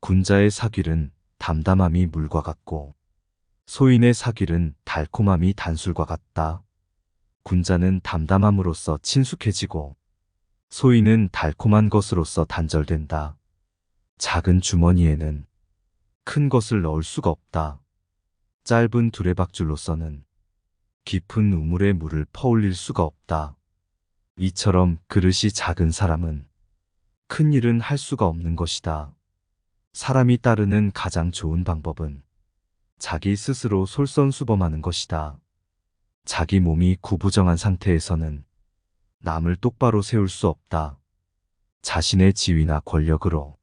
군자의 사길은 담담함이 물과 같고, 소인의 사길은 달콤함이 단술과 같다. 군자는 담담함으로써 친숙해지고, 소인은 달콤한 것으로써 단절된다. 작은 주머니에는 큰 것을 넣을 수가 없다. 짧은 두레박줄로서는 깊은 우물에 물을 퍼올릴 수가 없다. 이처럼 그릇이 작은 사람은 큰 일은 할 수가 없는 것이다. 사람이 따르는 가장 좋은 방법은 자기 스스로 솔선수범하는 것이다. 자기 몸이 구부정한 상태에서는 남을 똑바로 세울 수 없다. 자신의 지위나 권력으로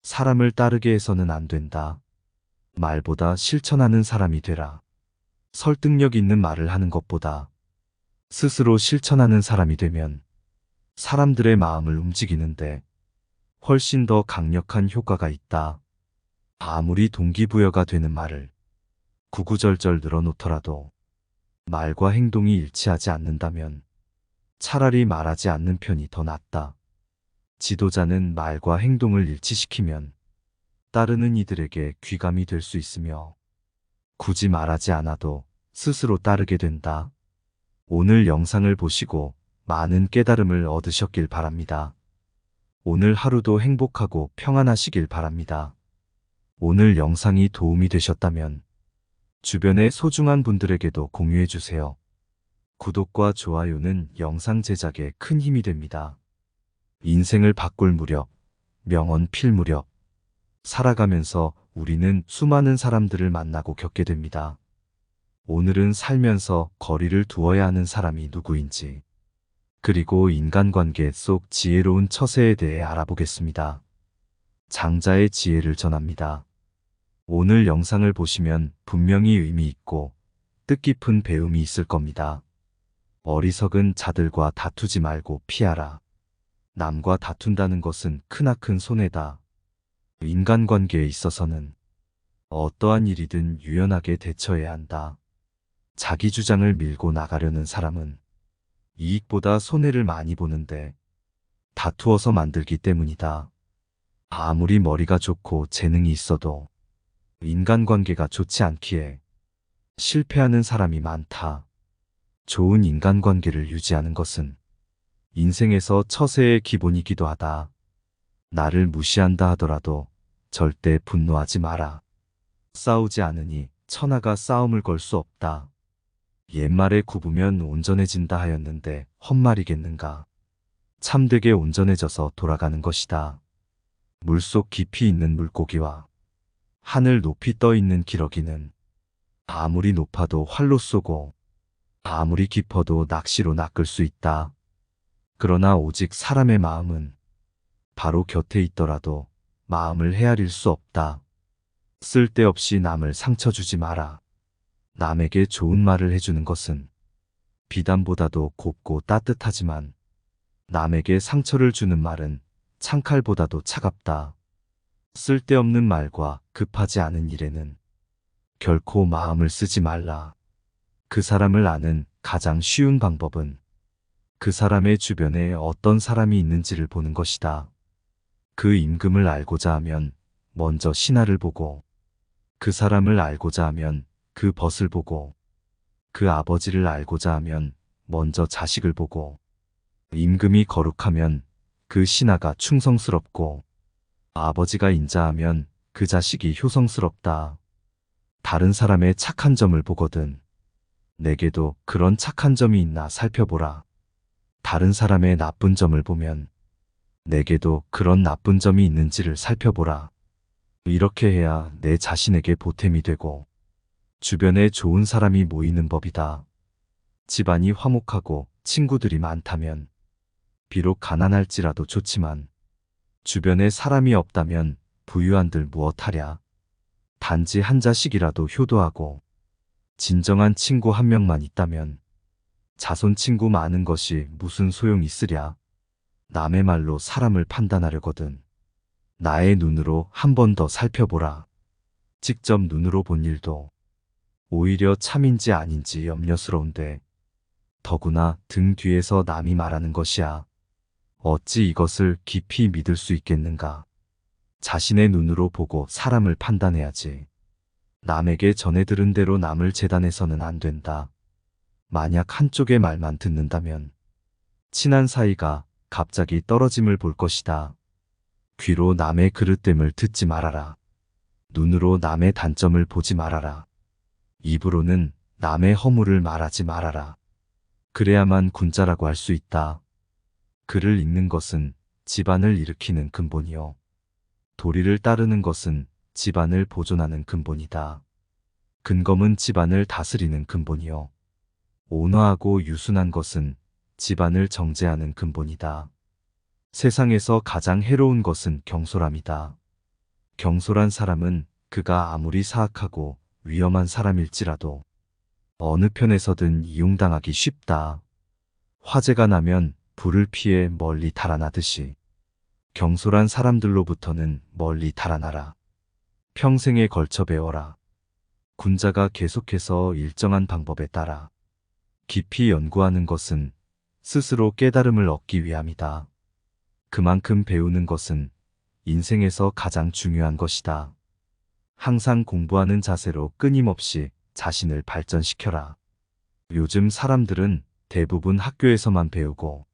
사람을 따르게 해서는 안 된다. 말보다 실천하는 사람이 되라. 설득력 있는 말을 하는 것보다 스스로 실천하는 사람이 되면 사람들의 마음을 움직이는데 훨씬 더 강력한 효과가 있다. 아무리 동기부여가 되는 말을 구구절절 늘어놓더라도 말과 행동이 일치하지 않는다면 차라리 말하지 않는 편이 더 낫다. 지도자는 말과 행동을 일치시키면 따르는 이들에게 귀감이 될 수 있으며 굳이 말하지 않아도 스스로 따르게 된다. 오늘 영상을 보시고 많은 깨달음을 얻으셨길 바랍니다. 오늘 하루도 행복하고 평안하시길 바랍니다. 오늘 영상이 도움이 되셨다면 주변의 소중한 분들에게도 공유해 주세요. 구독과 좋아요는 영상 제작에 큰 힘이 됩니다. 인생을 바꿀 무렵, 명언 필 무렵. 살아가면서 우리는 수많은 사람들을 만나고 겪게 됩니다. 오늘은 살면서 거리를 두어야 하는 사람이 누구인지, 그리고 인간관계 속 지혜로운 처세에 대해 알아보겠습니다. 장자의 지혜를 전합니다. 오늘 영상을 보시면 분명히 의미 있고 뜻깊은 배움이 있을 겁니다. 어리석은 자들과 다투지 말고 피하라. 남과 다툰다는 것은 크나큰 손해다. 인간관계에 있어서는 어떠한 일이든 유연하게 대처해야 한다. 자기 주장을 밀고 나가려는 사람은 이익보다 손해를 많이 보는데 다투어서 만들기 때문이다. 아무리 머리가 좋고 재능이 있어도 인간관계가 좋지 않기에 실패하는 사람이 많다. 좋은 인간관계를 유지하는 것은 인생에서 처세의 기본이기도 하다. 나를 무시한다 하더라도 절대 분노하지 마라. 싸우지 않으니 천하가 싸움을 걸 수 없다. 옛말에 굽으면 온전해진다 하였는데 헛말이겠는가. 참되게 온전해져서 돌아가는 것이다. 물속 깊이 있는 물고기와 하늘 높이 떠 있는 기러기는 아무리 높아도 활로 쏘고 아무리 깊어도 낚시로 낚을 수 있다. 그러나 오직 사람의 마음은 바로 곁에 있더라도 마음을 헤아릴 수 없다. 쓸데없이 남을 상처 주지 마라. 남에게 좋은 말을 해주는 것은 비단보다도 곱고 따뜻하지만 남에게 상처를 주는 말은 창칼보다도 차갑다. 쓸데없는 말과 급하지 않은 일에는 결코 마음을 쓰지 말라. 그 사람을 아는 가장 쉬운 방법은 그 사람의 주변에 어떤 사람이 있는지를 보는 것이다. 그 임금을 알고자 하면 먼저 신하를 보고, 그 사람을 알고자 하면 그 벗을 보고, 그 아버지를 알고자 하면 먼저 자식을 보고, 임금이 거룩하면 그 신하가 충성스럽고, 아버지가 인자하면 그 자식이 효성스럽다. 다른 사람의 착한 점을 보거든 내게도 그런 착한 점이 있나 살펴보라. 다른 사람의 나쁜 점을 보면 내게도 그런 나쁜 점이 있는지를 살펴보라. 이렇게 해야 내 자신에게 보탬이 되고 주변에 좋은 사람이 모이는 법이다. 집안이 화목하고 친구들이 많다면 비록 가난할지라도 좋지만 주변에 사람이 없다면 부유한들 무엇하랴. 단지 한 자식이라도 효도하고 진정한 친구 한 명만 있다면 자손 친구 많은 것이 무슨 소용 있으랴. 남의 말로 사람을 판단하려거든 나의 눈으로 한 번 더 살펴보라. 직접 눈으로 본 일도 오히려 참인지 아닌지 염려스러운데 더구나 등 뒤에서 남이 말하는 것이야. 어찌 이것을 깊이 믿을 수 있겠는가. 자신의 눈으로 보고 사람을 판단해야지. 남에게 전해 들은 대로 남을 재단해서는 안 된다. 만약 한쪽의 말만 듣는다면 친한 사이가 갑자기 떨어짐을 볼 것이다. 귀로 남의 그릇됨을 듣지 말아라. 눈으로 남의 단점을 보지 말아라. 입으로는 남의 허물을 말하지 말아라. 그래야만 군자라고 할 수 있다. 글을 읽는 것은 집안을 일으키는 근본이요. 도리를 따르는 것은 집안을 보존하는 근본이다. 근검은 집안을 다스리는 근본이요. 온화하고 유순한 것은 집안을 정제하는 근본이다. 세상에서 가장 해로운 것은 경솔함이다. 경솔한 사람은 그가 아무리 사악하고 위험한 사람일지라도 어느 편에서든 이용당하기 쉽다. 화재가 나면 불을 피해 멀리 달아나듯이 경솔한 사람들로부터는 멀리 달아나라. 평생에 걸쳐 배워라. 군자가 계속해서 일정한 방법에 따라 깊이 연구하는 것은 스스로 깨달음을 얻기 위함이다. 그만큼 배우는 것은 인생에서 가장 중요한 것이다. 항상 공부하는 자세로 끊임없이 자신을 발전시켜라. 요즘 사람들은 대부분 학교에서만 배우고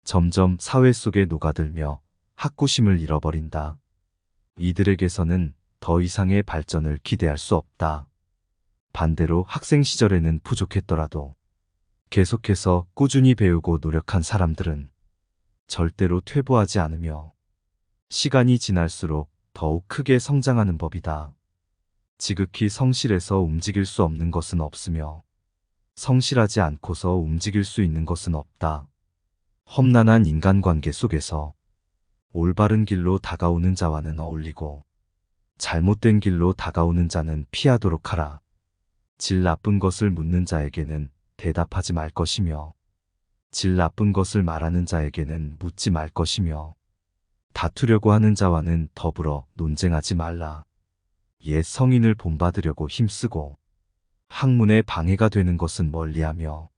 점점 사회 속에 녹아들며 학구심을 잃어버린다. 이들에게서는 더 이상의 발전을 기대할 수 없다. 반대로 학생 시절에는 부족했더라도 계속해서 꾸준히 배우고 노력한 사람들은 절대로 퇴보하지 않으며 시간이 지날수록 더욱 크게 성장하는 법이다. 지극히 성실해서 움직일 수 없는 것은 없으며 성실하지 않고서 움직일 수 있는 것은 없다. 험난한 인간관계 속에서 올바른 길로 다가오는 자와는 어울리고 잘못된 길로 다가오는 자는 피하도록 하라. 질 나쁜 것을 묻는 자에게는 대답하지 말 것이며 질 나쁜 것을 말하는 자에게는 묻지 말 것이며 다투려고 하는 자와는 더불어 논쟁하지 말라. 옛 성인을 본받으려고 힘쓰고 학문에 방해가 되는 것은 멀리하며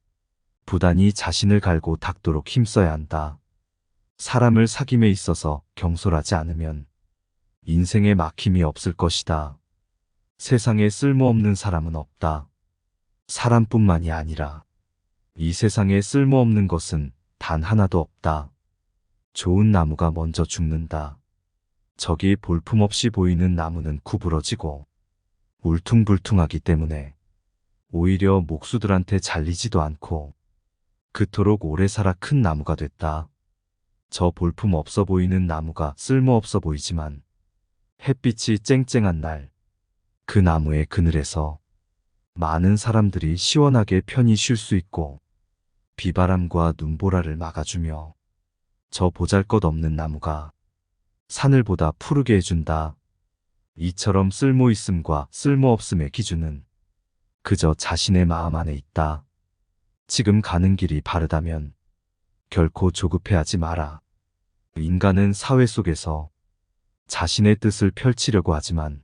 부단히 자신을 갈고 닦도록 힘써야 한다. 사람을 사귐에 있어서 경솔하지 않으면 인생에 막힘이 없을 것이다. 세상에 쓸모없는 사람은 없다. 사람뿐만이 아니라 이 세상에 쓸모없는 것은 단 하나도 없다. 좋은 나무가 먼저 죽는다. 저기 볼품없이 보이는 나무는 구부러지고 울퉁불퉁하기 때문에 오히려 목수들한테 잘리지도 않고 그토록 오래 살아 큰 나무가 됐다. 저 볼품 없어 보이는 나무가 쓸모없어 보이지만 햇빛이 쨍쨍한 날 그 나무의 그늘에서 많은 사람들이 시원하게 편히 쉴 수 있고 비바람과 눈보라를 막아주며 저 보잘것없는 나무가 사늘보다 푸르게 해준다. 이처럼 쓸모있음과 쓸모없음의 기준은 그저 자신의 마음 안에 있다. 지금 가는 길이 바르다면 결코 조급해하지 마라. 인간은 사회 속에서 자신의 뜻을 펼치려고 하지만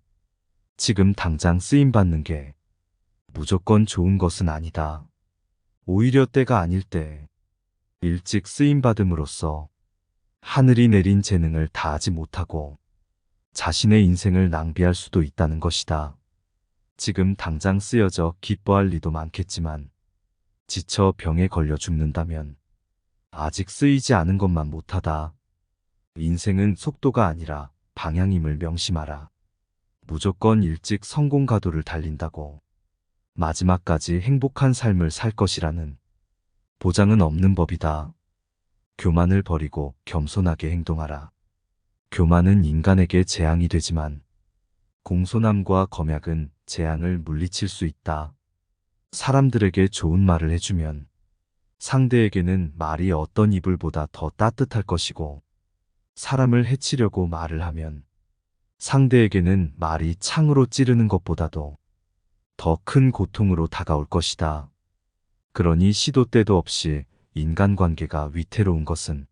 지금 당장 쓰임받는 게 무조건 좋은 것은 아니다. 오히려 때가 아닐 때 일찍 쓰임받음으로써 하늘이 내린 재능을 다하지 못하고 자신의 인생을 낭비할 수도 있다는 것이다. 지금 당장 쓰여져 기뻐할 리도 많겠지만 지쳐 병에 걸려 죽는다면 아직 쓰이지 않은 것만 못하다. 인생은 속도가 아니라 방향임을 명심하라. 무조건 일찍 성공 가도를 달린다고 마지막까지 행복한 삶을 살 것이라는 보장은 없는 법이다. 교만을 버리고 겸손하게 행동하라. 교만은 인간에게 재앙이 되지만 공손함과 검약은 재앙을 물리칠 수 있다. 사람들에게 좋은 말을 해주면 상대에게는 말이 어떤 이불보다 더 따뜻할 것이고 사람을 해치려고 말을 하면 상대에게는 말이 창으로 찌르는 것보다도 더 큰 고통으로 다가올 것이다. 그러니 시도 때도 없이 인간관계가 위태로운 것은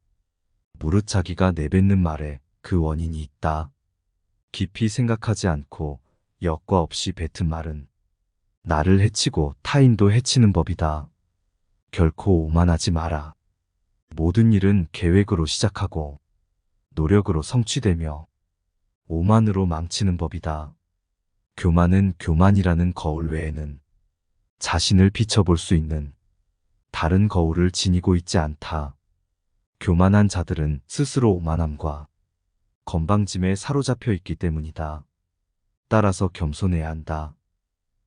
무릇 자기가 내뱉는 말에 그 원인이 있다. 깊이 생각하지 않고 여과 없이 뱉은 말은 나를 해치고 타인도 해치는 법이다. 결코 오만하지 마라. 모든 일은 계획으로 시작하고 노력으로 성취되며 오만으로 망치는 법이다. 교만은 교만이라는 거울 외에는 자신을 비춰볼 수 있는 다른 거울을 지니고 있지 않다. 교만한 자들은 스스로 오만함과 건방짐에 사로잡혀 있기 때문이다. 따라서 겸손해야 한다.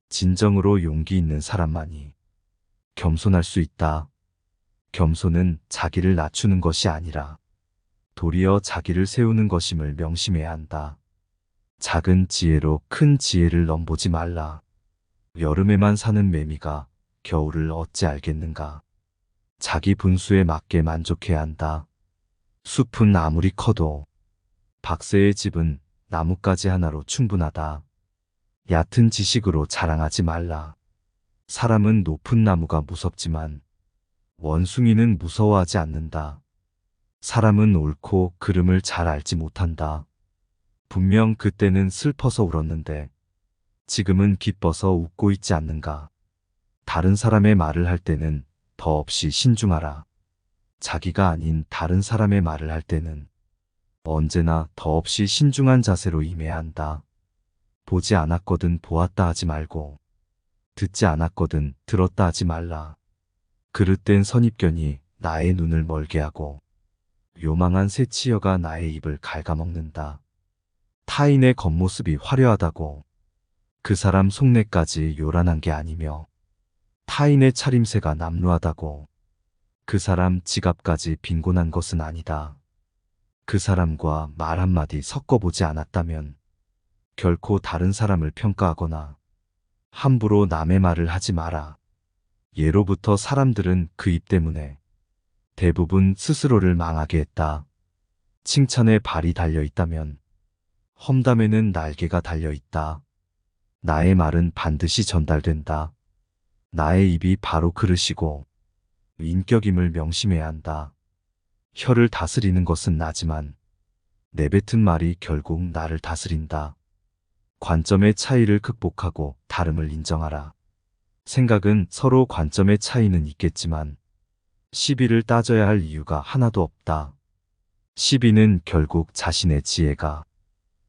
진정으로 용기 있는 사람만이 겸손할 수 있다. 겸손은 자기를 낮추는 것이 아니라 도리어 자기를 세우는 것임을 명심해야 한다. 작은 지혜로 큰 지혜를 넘보지 말라. 여름에만 사는 매미가 겨울을 어찌 알겠는가. 자기 분수에 맞게 만족해야 한다. 숲은 아무리 커도 박새의 집은 나뭇가지 하나로 충분하다. 얕은 지식으로 자랑하지 말라. 사람은 높은 나무가 무섭지만 원숭이는 무서워하지 않는다. 사람은 옳고 그름을 잘 알지 못한다. 분명 그때는 슬퍼서 울었는데 지금은 기뻐서 웃고 있지 않는가. 다른 사람의 말을 할 때는 더없이 신중하라. 자기가 아닌 다른 사람의 말을 할 때는 언제나 더없이 신중한 자세로 임해야 한다. 보지 않았거든 보았다 하지 말고 듣지 않았거든 들었다 하지 말라. 그릇된 선입견이 나의 눈을 멀게 하고 요망한 새치여가 나의 입을 갉아먹는다. 타인의 겉모습이 화려하다고 그 사람 속내까지 요란한 게 아니며 타인의 차림새가 남루하다고 그 사람 지갑까지 빈곤한 것은 아니다. 그 사람과 말 한마디 섞어보지 않았다면 결코 다른 사람을 평가하거나 함부로 남의 말을 하지 마라. 예로부터 사람들은 그 입 때문에 대부분 스스로를 망하게 했다. 칭찬에 발이 달려 있다면 험담에는 날개가 달려 있다. 나의 말은 반드시 전달된다. 나의 입이 바로 그릇이고 인격임을 명심해야 한다. 혀를 다스리는 것은 나지만 내뱉은 말이 결국 나를 다스린다. 관점의 차이를 극복하고 다름을 인정하라. 생각은 서로 관점의 차이는 있겠지만 시비를 따져야 할 이유가 하나도 없다. 시비는 결국 자신의 지혜가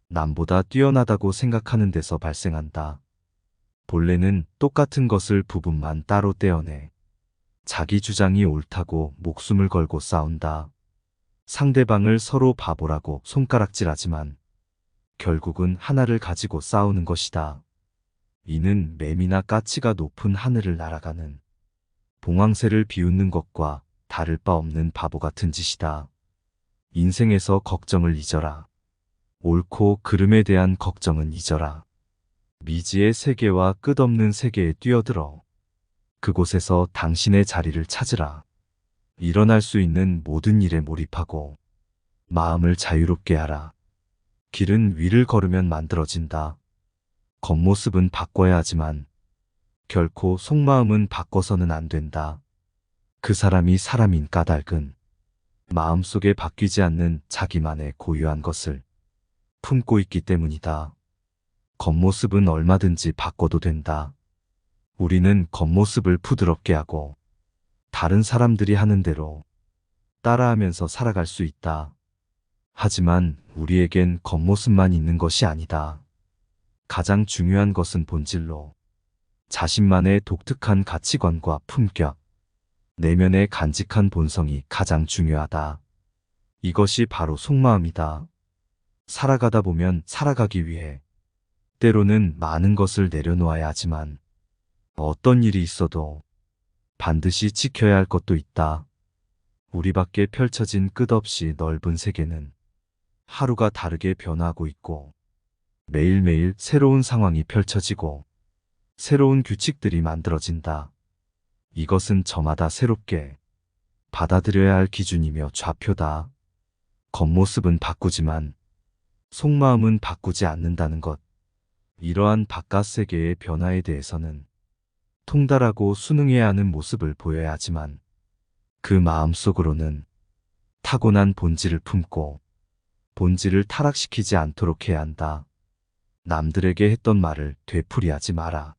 남보다 뛰어나다고 생각하는 데서 발생한다. 본래는 똑같은 것을 부분만 따로 떼어내 자기 주장이 옳다고 목숨을 걸고 싸운다. 상대방을 서로 바보라고 손가락질하지만 결국은 하나를 가지고 싸우는 것이다. 이는 매미나 까치가 높은 하늘을 날아가는 봉황새를 비웃는 것과 다를 바 없는 바보 같은 짓이다. 인생에서 걱정을 잊어라. 옳고 그름에 대한 걱정은 잊어라. 미지의 세계와 끝없는 세계에 뛰어들어 그곳에서 당신의 자리를 찾으라. 일어날 수 있는 모든 일에 몰입하고 마음을 자유롭게 하라. 길은 위를 걸으면 만들어진다. 겉모습은 바꿔야 하지만 결코 속마음은 바꿔서는 안 된다. 그 사람이 사람인 까닭은 마음속에 바뀌지 않는 자기만의 고유한 것을 품고 있기 때문이다. 겉모습은 얼마든지 바꿔도 된다. 우리는 겉모습을 부드럽게 하고 다른 사람들이 하는 대로 따라하면서 살아갈 수 있다. 하지만 우리에겐 겉모습만 있는 것이 아니다. 가장 중요한 것은 본질로 자신만의 독특한 가치관과 품격, 내면의 간직한 본성이 가장 중요하다. 이것이 바로 속마음이다. 살아가다 보면 살아가기 위해 때로는 많은 것을 내려놓아야 하지만 어떤 일이 있어도 반드시 지켜야 할 것도 있다. 우리 밖에 펼쳐진 끝없이 넓은 세계는 하루가 다르게 변화하고 있고 매일매일 새로운 상황이 펼쳐지고 새로운 규칙들이 만들어진다. 이것은 저마다 새롭게 받아들여야 할 기준이며 좌표다. 겉모습은 바꾸지만 속마음은 바꾸지 않는다는 것. 이러한 바깥 세계의 변화에 대해서는 통달하고 순응해야 하는 모습을 보여야 하지만 그 마음속으로는 타고난 본질을 품고 본질을 타락시키지 않도록 해야 한다. 남들에게 했던 말을 되풀이하지 마라.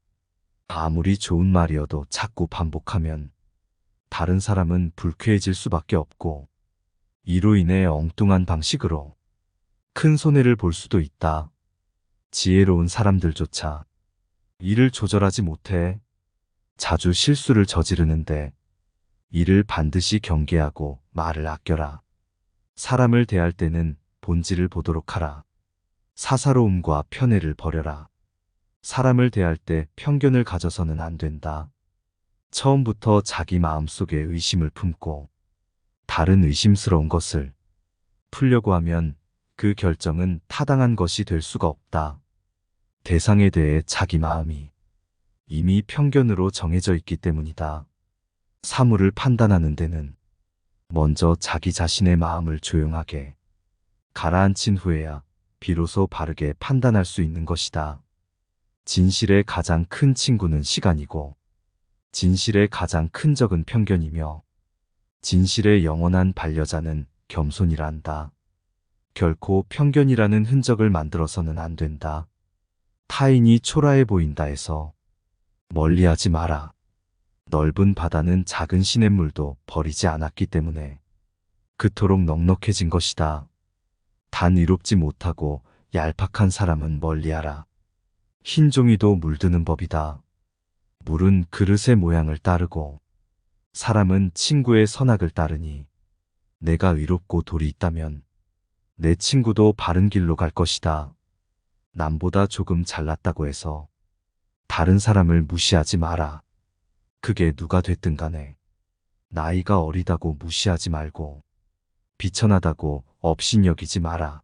아무리 좋은 말이어도 자꾸 반복하면 다른 사람은 불쾌해질 수밖에 없고 이로 인해 엉뚱한 방식으로 큰 손해를 볼 수도 있다. 지혜로운 사람들조차 이를 조절하지 못해 자주 실수를 저지르는데 이를 반드시 경계하고 말을 아껴라. 사람을 대할 때는 본질을 보도록 하라. 사사로움과 편애를 버려라. 사람을 대할 때 편견을 가져서는 안 된다. 처음부터 자기 마음속에 의심을 품고 다른 의심스러운 것을 풀려고 하면 그 결정은 타당한 것이 될 수가 없다. 대상에 대해 자기 마음이 이미 편견으로 정해져 있기 때문이다. 사물을 판단하는 데는 먼저 자기 자신의 마음을 조용하게 가라앉힌 후에야 비로소 바르게 판단할 수 있는 것이다. 진실의 가장 큰 친구는 시간이고 진실의 가장 큰 적은 편견이며 진실의 영원한 반려자는 겸손이란다. 결코 편견이라는 흔적을 만들어서는 안 된다. 타인이 초라해 보인다 해서 멀리하지 마라. 넓은 바다는 작은 시냇물도 버리지 않았기 때문에 그토록 넉넉해진 것이다. 단 의롭지 못하고 얄팍한 사람은 멀리하라. 흰 종이도 물드는 법이다. 물은 그릇의 모양을 따르고 사람은 친구의 선악을 따르니 내가 의롭고 돌이 있다면 내 친구도 바른 길로 갈 것이다. 남보다 조금 잘났다고 해서 다른 사람을 무시하지 마라. 그게 누가 됐든 간에 나이가 어리다고 무시하지 말고 비천하다고 업신여기지 마라.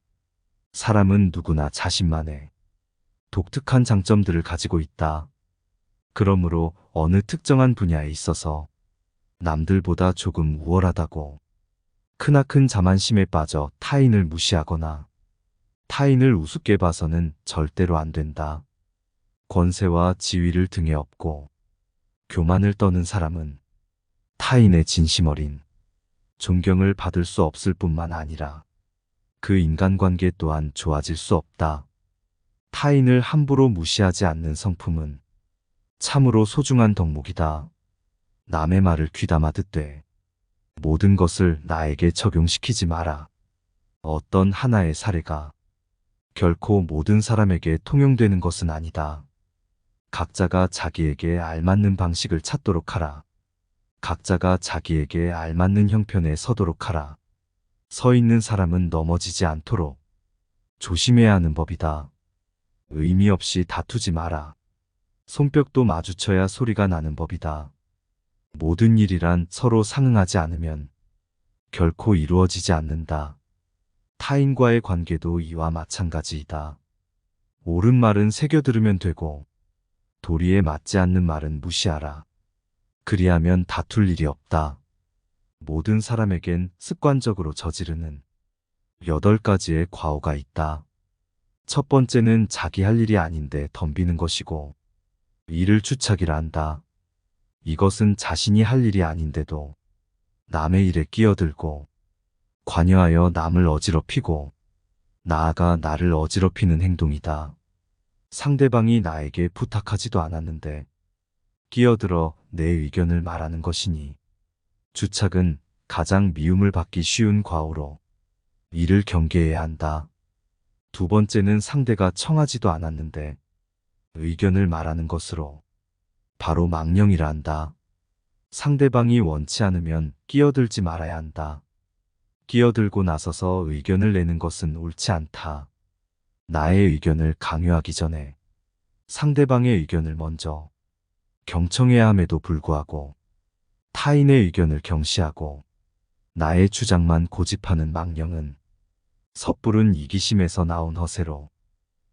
사람은 누구나 자신만의 독특한 장점들을 가지고 있다. 그러므로 어느 특정한 분야에 있어서 남들보다 조금 우월하다고 크나큰 자만심에 빠져 타인을 무시하거나 타인을 우습게 봐서는 절대로 안 된다. 권세와 지위를 등에 업고 교만을 떠는 사람은 타인의 진심 어린 존경을 받을 수 없을 뿐만 아니라 그 인간관계 또한 좋아질 수 없다. 타인을 함부로 무시하지 않는 성품은 참으로 소중한 덕목이다. 남의 말을 귀담아 듣되 모든 것을 나에게 적용시키지 마라. 어떤 하나의 사례가 결코 모든 사람에게 통용되는 것은 아니다. 각자가 자기에게 알맞는 방식을 찾도록 하라. 각자가 자기에게 알맞는 형편에 서도록 하라. 서 있는 사람은 넘어지지 않도록 조심해야 하는 법이다. 의미 없이 다투지 마라. 손뼉도 마주쳐야 소리가 나는 법이다. 모든 일이란 서로 상응하지 않으면 결코 이루어지지 않는다. 타인과의 관계도 이와 마찬가지이다. 옳은 말은 새겨 들으면 되고 도리에 맞지 않는 말은 무시하라. 그리하면 다툴 일이 없다. 모든 사람에겐 습관적으로 저지르는 8가지의 과오가 있다. 첫 번째는 자기 할 일이 아닌데 덤비는 것이고 일을 주착이라 한다. 이것은 자신이 할 일이 아닌데도 남의 일에 끼어들고 관여하여 남을 어지럽히고 나아가 나를 어지럽히는 행동이다. 상대방이 나에게 부탁하지도 않았는데 끼어들어 내 의견을 말하는 것이니 주착은 가장 미움을 받기 쉬운 과오로 이를 경계해야 한다. 두 번째는 상대가 청하지도 않았는데 의견을 말하는 것으로 바로 망령이라 한다. 상대방이 원치 않으면 끼어들지 말아야 한다. 끼어들고 나서서 의견을 내는 것은 옳지 않다. 나의 의견을 강요하기 전에 상대방의 의견을 먼저 경청해야 함에도 불구하고 타인의 의견을 경시하고 나의 주장만 고집하는 망령은 섣부른 이기심에서 나온 허세로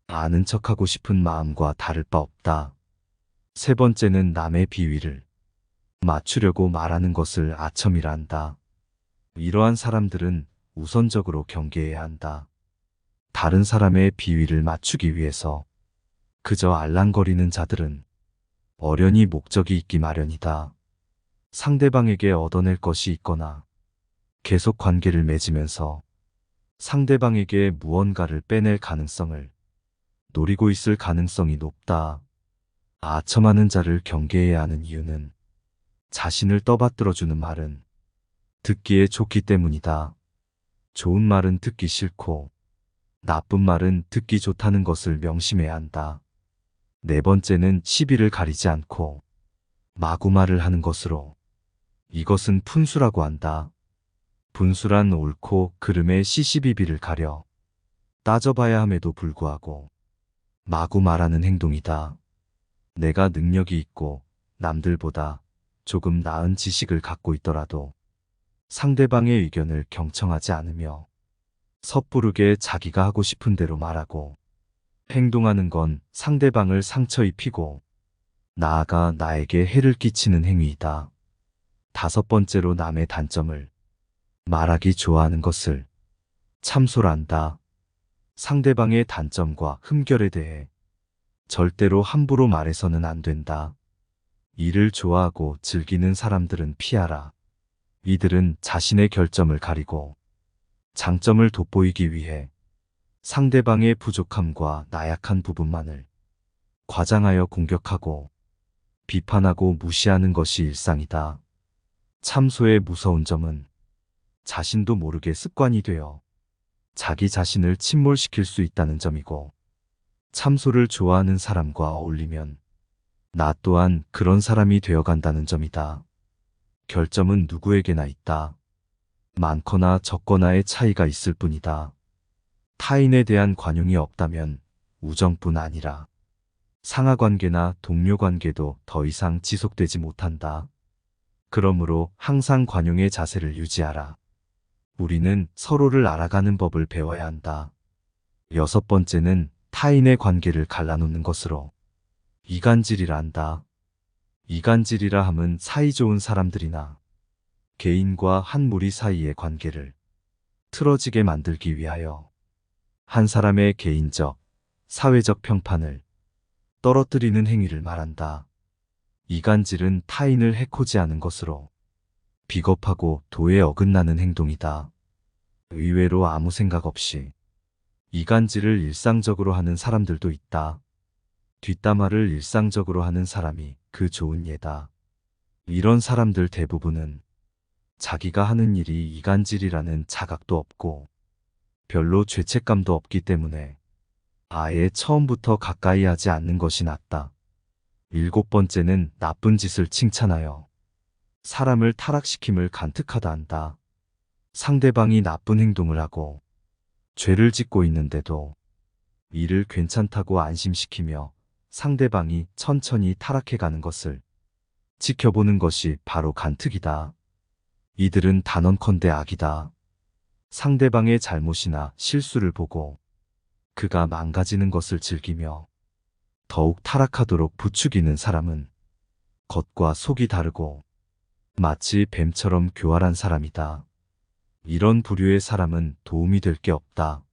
아는 척하고 싶은 마음과 다를 바 없다. 세 번째는 남의 비위를 맞추려고 말하는 것을 아첨이라 한다. 이러한 사람들은 우선적으로 경계해야 한다. 다른 사람의 비위를 맞추기 위해서 그저 알랑거리는 자들은 어련히 목적이 있기 마련이다. 상대방에게 얻어낼 것이 있거나 계속 관계를 맺으면서 상대방에게 무언가를 빼낼 가능성을 노리고 있을 가능성이 높다. 아첨하는 자를 경계해야 하는 이유는 자신을 떠받들어주는 말은 듣기에 좋기 때문이다. 좋은 말은 듣기 싫고 나쁜 말은 듣기 좋다는 것을 명심해야 한다. 네 번째는 시비를 가리지 않고 마구 말을 하는 것으로 이것은 푼수라고 한다. 분수란 옳고 그름의 시시비비를 가려 따져봐야 함에도 불구하고 마구 말하는 행동이다. 내가 능력이 있고 남들보다 조금 나은 지식을 갖고 있더라도 상대방의 의견을 경청하지 않으며 섣부르게 자기가 하고 싶은 대로 말하고 행동하는 건 상대방을 상처 입히고 나아가 나에게 해를 끼치는 행위이다. 다섯 번째로 남의 단점을 말하기 좋아하는 것을 참소란다. 상대방의 단점과 흠결에 대해 절대로 함부로 말해서는 안 된다. 이를 좋아하고 즐기는 사람들은 피하라. 이들은 자신의 결점을 가리고 장점을 돋보이기 위해 상대방의 부족함과 나약한 부분만을 과장하여 공격하고 비판하고 무시하는 것이 일상이다. 참소의 무서운 점은 자신도 모르게 습관이 되어 자기 자신을 침몰시킬 수 있다는 점이고, 참소를 좋아하는 사람과 어울리면 나 또한 그런 사람이 되어간다는 점이다. 결점은 누구에게나 있다. 많거나 적거나의 차이가 있을 뿐이다. 타인에 대한 관용이 없다면 우정뿐 아니라 상하관계나 동료관계도 더 이상 지속되지 못한다. 그러므로 항상 관용의 자세를 유지하라. 우리는 서로를 알아가는 법을 배워야 한다. 여섯 번째는 타인의 관계를 갈라놓는 것으로 이간질이라 한다. 이간질이라 함은 사이좋은 사람들이나 개인과 한 무리 사이의 관계를 틀어지게 만들기 위하여 한 사람의 개인적, 사회적 평판을 떨어뜨리는 행위를 말한다. 이간질은 타인을 해코지하는 것으로 비겁하고 도에 어긋나는 행동이다. 의외로 아무 생각 없이 이간질을 일상적으로 하는 사람들도 있다. 뒷담화를 일상적으로 하는 사람이 그 좋은 예다. 이런 사람들 대부분은 자기가 하는 일이 이간질이라는 자각도 없고 별로 죄책감도 없기 때문에 아예 처음부터 가까이 하지 않는 것이 낫다. 일곱 번째는 나쁜 짓을 칭찬하여 사람을 타락시킴을 간특하다 한다. 상대방이 나쁜 행동을 하고 죄를 짓고 있는데도 이를 괜찮다고 안심시키며 상대방이 천천히 타락해가는 것을 지켜보는 것이 바로 간특이다. 이들은 단언컨대 악이다. 상대방의 잘못이나 실수를 보고 그가 망가지는 것을 즐기며 더욱 타락하도록 부추기는 사람은 겉과 속이 다르고 마치 뱀처럼 교활한 사람이다. 이런 부류의 사람은 도움이 될 게 없다.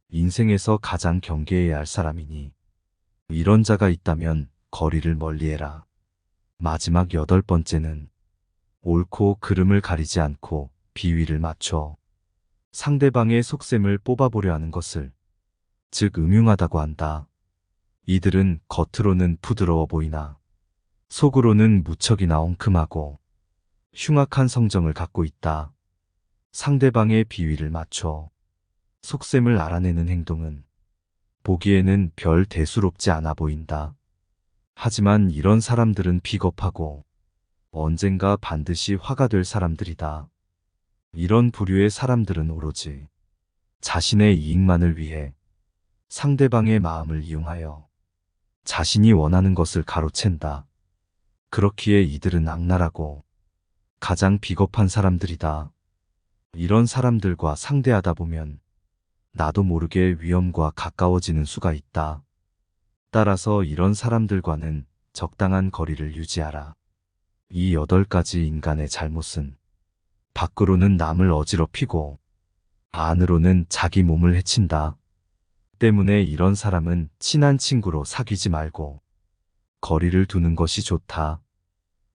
인생에서 가장 경계해야 할 사람이니 이런 자가 있다면 거리를 멀리해라. 마지막 여덟 번째는 옳고 그름을 가리지 않고 비위를 맞춰 상대방의 속셈을 뽑아보려 하는 것을 즉 음흉하다고 한다. 이들은 겉으로는 부드러워 보이나 속으로는 무척이나 엉큼하고 흉악한 성정을 갖고 있다. 상대방의 비위를 맞춰 속셈을 알아내는 행동은 보기에는 별 대수롭지 않아 보인다. 하지만 이런 사람들은 비겁하고 언젠가 반드시 화가 될 사람들이다. 이런 부류의 사람들은 오로지 자신의 이익만을 위해 상대방의 마음을 이용하여 자신이 원하는 것을 가로챈다. 그렇기에 이들은 악랄하고 가장 비겁한 사람들이다. 이런 사람들과 상대하다 보면 나도 모르게 위험과 가까워지는 수가 있다. 따라서 이런 사람들과는 적당한 거리를 유지하라. 이 8가지 인간의 잘못은 밖으로는 남을 어지럽히고 안으로는 자기 몸을 해친다. 때문에 이런 사람은 친한 친구로 사귀지 말고 거리를 두는 것이 좋다.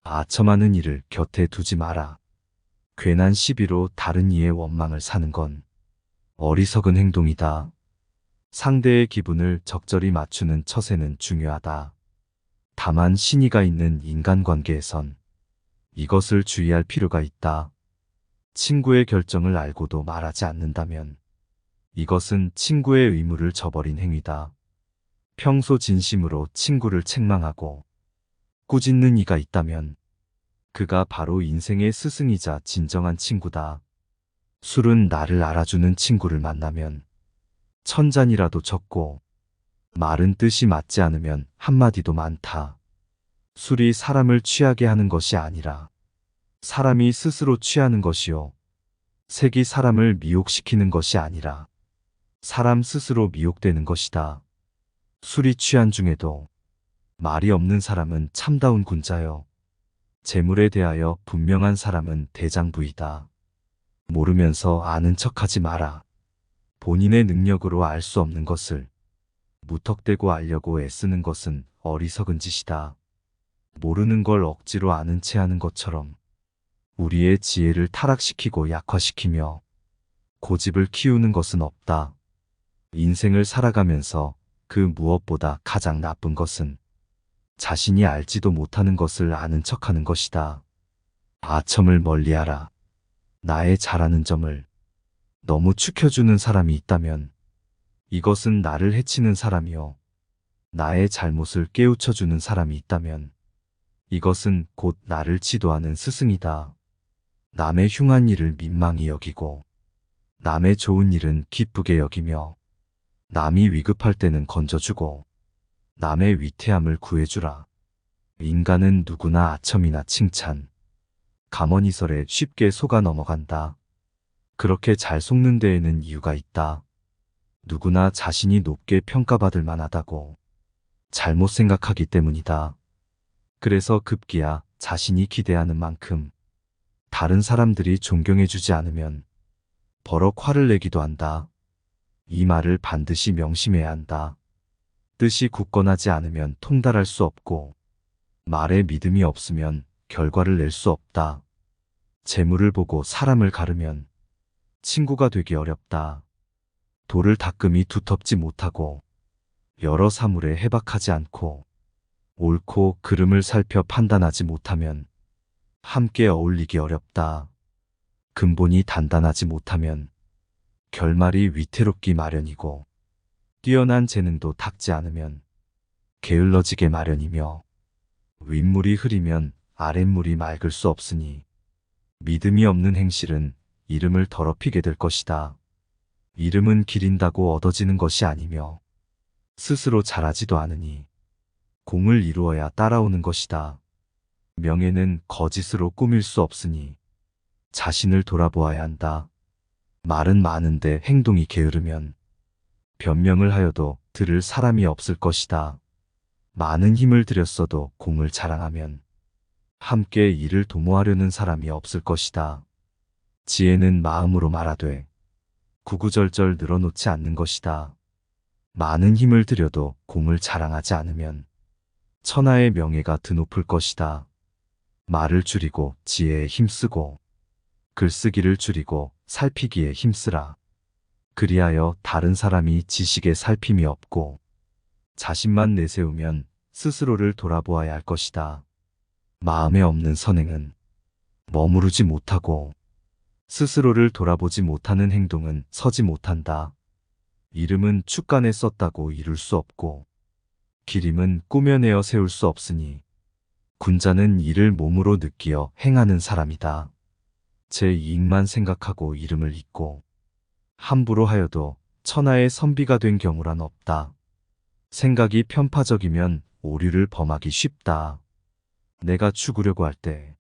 아첨하는 이를 곁에 두지 마라. 괜한 시비로 다른 이의 원망을 사는 건 어리석은 행동이다. 상대의 기분을 적절히 맞추는 처세는 중요하다. 다만 신의가 있는 인간관계에선 이것을 주의할 필요가 있다. 친구의 결정을 알고도 말하지 않는다면 이것은 친구의 의무를 저버린 행위다. 평소 진심으로 친구를 책망하고 꾸짖는 이가 있다면 그가 바로 인생의 스승이자 진정한 친구다. 술은 나를 알아주는 친구를 만나면 천잔이라도 적고 말은 뜻이 맞지 않으면 한마디도 많다. 술이 사람을 취하게 하는 것이 아니라 사람이 스스로 취하는 것이요. 색이 사람을 미혹시키는 것이 아니라 사람 스스로 미혹되는 것이다. 술이 취한 중에도 말이 없는 사람은 참다운 군자요. 재물에 대하여 분명한 사람은 대장부이다. 모르면서 아는 척하지 마라. 본인의 능력으로 알 수 없는 것을 무턱대고 알려고 애쓰는 것은 어리석은 짓이다. 모르는 걸 억지로 아는 체 하는 것처럼 우리의 지혜를 타락시키고 약화시키며 고집을 키우는 것은 없다. 인생을 살아가면서 그 무엇보다 가장 나쁜 것은 자신이 알지도 못하는 것을 아는 척하는 것이다. 아첨을 멀리하라. 나의 잘하는 점을 너무 축혀주는 사람이 있다면 이것은 나를 해치는 사람이요. 나의 잘못을 깨우쳐주는 사람이 있다면 이것은 곧 나를 지도하는 스승이다. 남의 흉한 일을 민망히 여기고 남의 좋은 일은 기쁘게 여기며 남이 위급할 때는 건져주고 남의 위태함을 구해주라. 인간은 누구나 아첨이나 칭찬, 감언이설에 쉽게 속아 넘어간다. 그렇게 잘 속는 데에는 이유가 있다. 누구나 자신이 높게 평가받을 만하다고 잘못 생각하기 때문이다. 그래서 급기야 자신이 기대하는 만큼 다른 사람들이 존경해주지 않으면 버럭 화를 내기도 한다. 이 말을 반드시 명심해야 한다. 뜻이 굳건하지 않으면 통달할 수 없고 말에 믿음이 없으면 결과를 낼 수 없다. 재물을 보고 사람을 가르면 친구가 되기 어렵다. 돌을 닦음이 두텁지 못하고 여러 사물에 해박하지 않고 옳고 그름을 살펴 판단하지 못하면 함께 어울리기 어렵다. 근본이 단단하지 못하면 결말이 위태롭기 마련이고 뛰어난 재능도 닦지 않으면 게을러지게 마련이며 윗물이 흐리면 아랫물이 맑을 수 없으니 믿음이 없는 행실은 이름을 더럽히게 될 것이다. 이름은 기린다고 얻어지는 것이 아니며 스스로 잘하지도 않으니 공을 이루어야 따라오는 것이다. 명예는 거짓으로 꾸밀 수 없으니 자신을 돌아보아야 한다. 말은 많은데 행동이 게으르면 변명을 하여도 들을 사람이 없을 것이다. 많은 힘을 들였어도 공을 자랑하면 함께 이를 도모하려는 사람이 없을 것이다. 지혜는 마음으로 말하되 구구절절 늘어놓지 않는 것이다. 많은 힘을 들여도 공을 자랑하지 않으면 천하의 명예가 드높을 것이다. 말을 줄이고 지혜에 힘쓰고 글쓰기를 줄이고 살피기에 힘쓰라. 그리하여 다른 사람이 지식에 살핌이 없고 자신만 내세우면 스스로를 돌아보아야 할 것이다. 마음에 없는 선행은 머무르지 못하고 스스로를 돌아보지 못하는 행동은 서지 못한다. 이름은 축간에 썼다고 이룰 수 없고 기림은 꾸며내어 세울 수 없으니 군자는 이를 몸으로 느끼어 행하는 사람이다. 제 이익만 생각하고 이름을 잇고 함부로 하여도 천하의 선비가 된 경우란 없다. 생각이 편파적이면 오류를 범하기 쉽다. 내가 죽으려고 할 때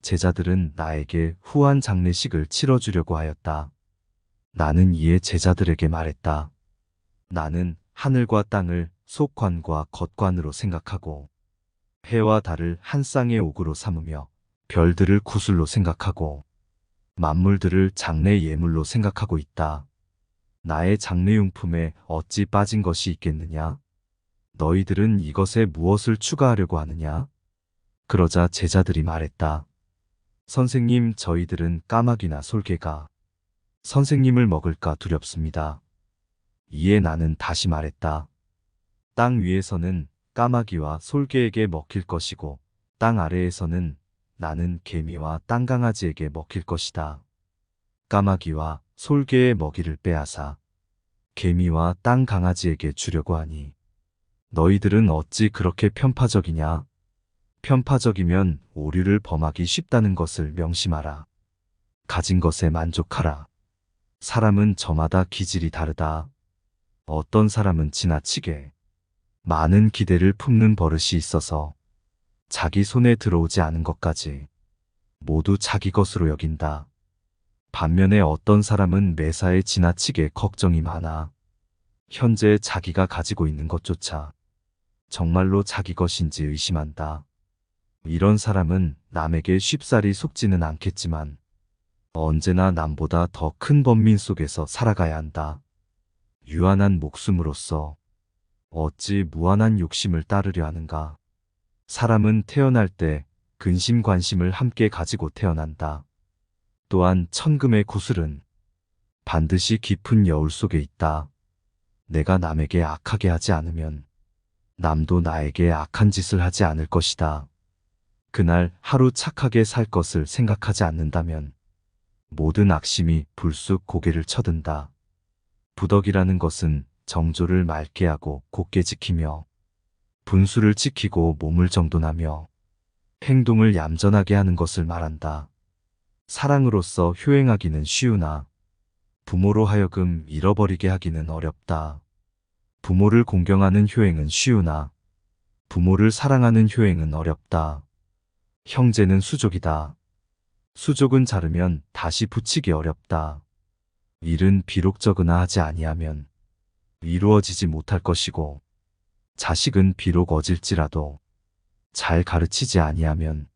제자들은 나에게 후한 장례식을 치러주려고 하였다. 나는 이에 제자들에게 말했다. 나는 하늘과 땅을 속관과 겉관으로 생각하고 해와 달을 한 쌍의 옥으로 삼으며 별들을 구슬로 생각하고 만물들을 장래 예물로 생각하고 있다. 나의 장래용품에 어찌 빠진 것이 있겠느냐? 너희들은 이것에 무엇을 추가하려고 하느냐? 그러자 제자들이 말했다. 선생님, 저희들은 까마귀나 솔개가 선생님을 먹을까 두렵습니다. 이에 나는 다시 말했다. 땅 위에서는 까마귀와 솔개에게 먹힐 것이고 땅 아래에서는 나는 개미와 땅강아지에게 먹힐 것이다. 까마귀와 솔개의 먹이를 빼앗아 개미와 땅강아지에게 주려고 하니 너희들은 어찌 그렇게 편파적이냐? 편파적이면 오류를 범하기 쉽다는 것을 명심하라. 가진 것에 만족하라. 사람은 저마다 기질이 다르다. 어떤 사람은 지나치게 많은 기대를 품는 버릇이 있어서 자기 손에 들어오지 않은 것까지 모두 자기 것으로 여긴다. 반면에 어떤 사람은 매사에 지나치게 걱정이 많아 현재 자기가 가지고 있는 것조차 정말로 자기 것인지 의심한다. 이런 사람은 남에게 쉽사리 속지는 않겠지만 언제나 남보다 더 큰 번민 속에서 살아가야 한다. 유한한 목숨으로서 어찌 무한한 욕심을 따르려 하는가? 사람은 태어날 때 근심 관심을 함께 가지고 태어난다. 또한 천금의 구슬은 반드시 깊은 여울 속에 있다. 내가 남에게 악하게 하지 않으면 남도 나에게 악한 짓을 하지 않을 것이다. 그날 하루 착하게 살 것을 생각하지 않는다면 모든 악심이 불쑥 고개를 쳐든다. 부덕이라는 것은 정조를 맑게 하고 곧게 지키며 분수를 지키고 몸을 정돈하며 행동을 얌전하게 하는 것을 말한다. 사랑으로서 효행하기는 쉬우나 부모로 하여금 잃어버리게 하기는 어렵다. 부모를 공경하는 효행은 쉬우나 부모를 사랑하는 효행은 어렵다. 형제는 수족이다. 수족은 자르면 다시 붙이기 어렵다. 일은 비록 적으나 하지 아니하면 이루어지지 못할 것이고 자식은 비록 어질지라도 잘 가르치지 아니하면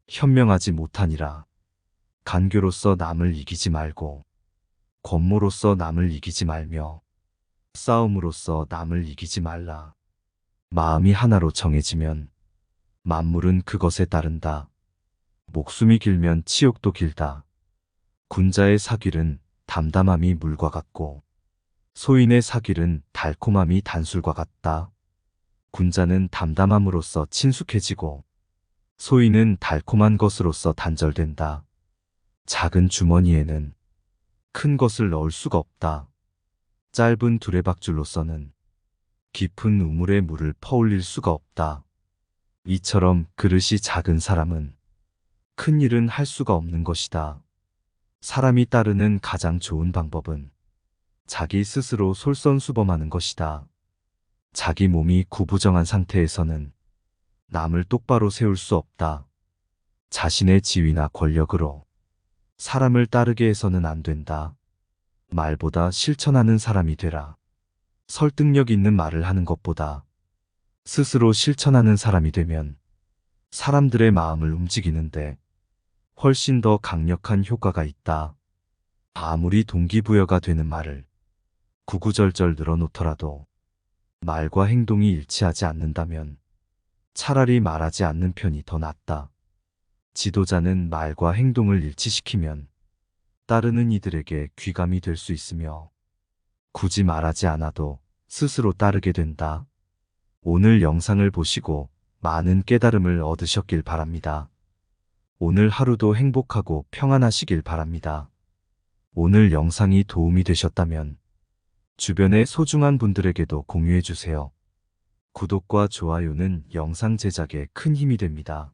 현명하지 못하니라. 간교로서 남을 이기지 말고 권모로서 남을 이기지 말며 싸움으로써 남을 이기지 말라. 마음이 하나로 정해지면 만물은 그것에 따른다. 목숨이 길면 치욕도 길다. 군자의 사길은 담담함이 물과 같고 소인의 사길은 달콤함이 단술과 같다. 군자는 담담함으로써 친숙해지고 소인은 달콤한 것으로서 단절된다. 작은 주머니에는 큰 것을 넣을 수가 없다. 짧은 두레박줄로서는 깊은 우물에 물을 퍼올릴 수가 없다. 이처럼 그릇이 작은 사람은 큰 일은 할 수가 없는 것이다. 사람이 따르는 가장 좋은 방법은 자기 스스로 솔선수범하는 것이다. 자기 몸이 구부정한 상태에서는 남을 똑바로 세울 수 없다. 자신의 지위나 권력으로 사람을 따르게 해서는 안 된다. 말보다 실천하는 사람이 되라. 설득력 있는 말을 하는 것보다 스스로 실천하는 사람이 되면 사람들의 마음을 움직이는데 훨씬 더 강력한 효과가 있다. 아무리 동기부여가 되는 말을 구구절절 늘어놓더라도 말과 행동이 일치하지 않는다면 차라리 말하지 않는 편이 더 낫다. 지도자는 말과 행동을 일치시키면 따르는 이들에게 귀감이 될 수 있으며 굳이 말하지 않아도 스스로 따르게 된다. 오늘 영상을 보시고 많은 깨달음을 얻으셨길 바랍니다. 오늘 하루도 행복하고 평안하시길 바랍니다. 오늘 영상이 도움이 되셨다면 주변의 소중한 분들에게도 공유해 주세요. 구독과 좋아요는 영상 제작에 큰 힘이 됩니다.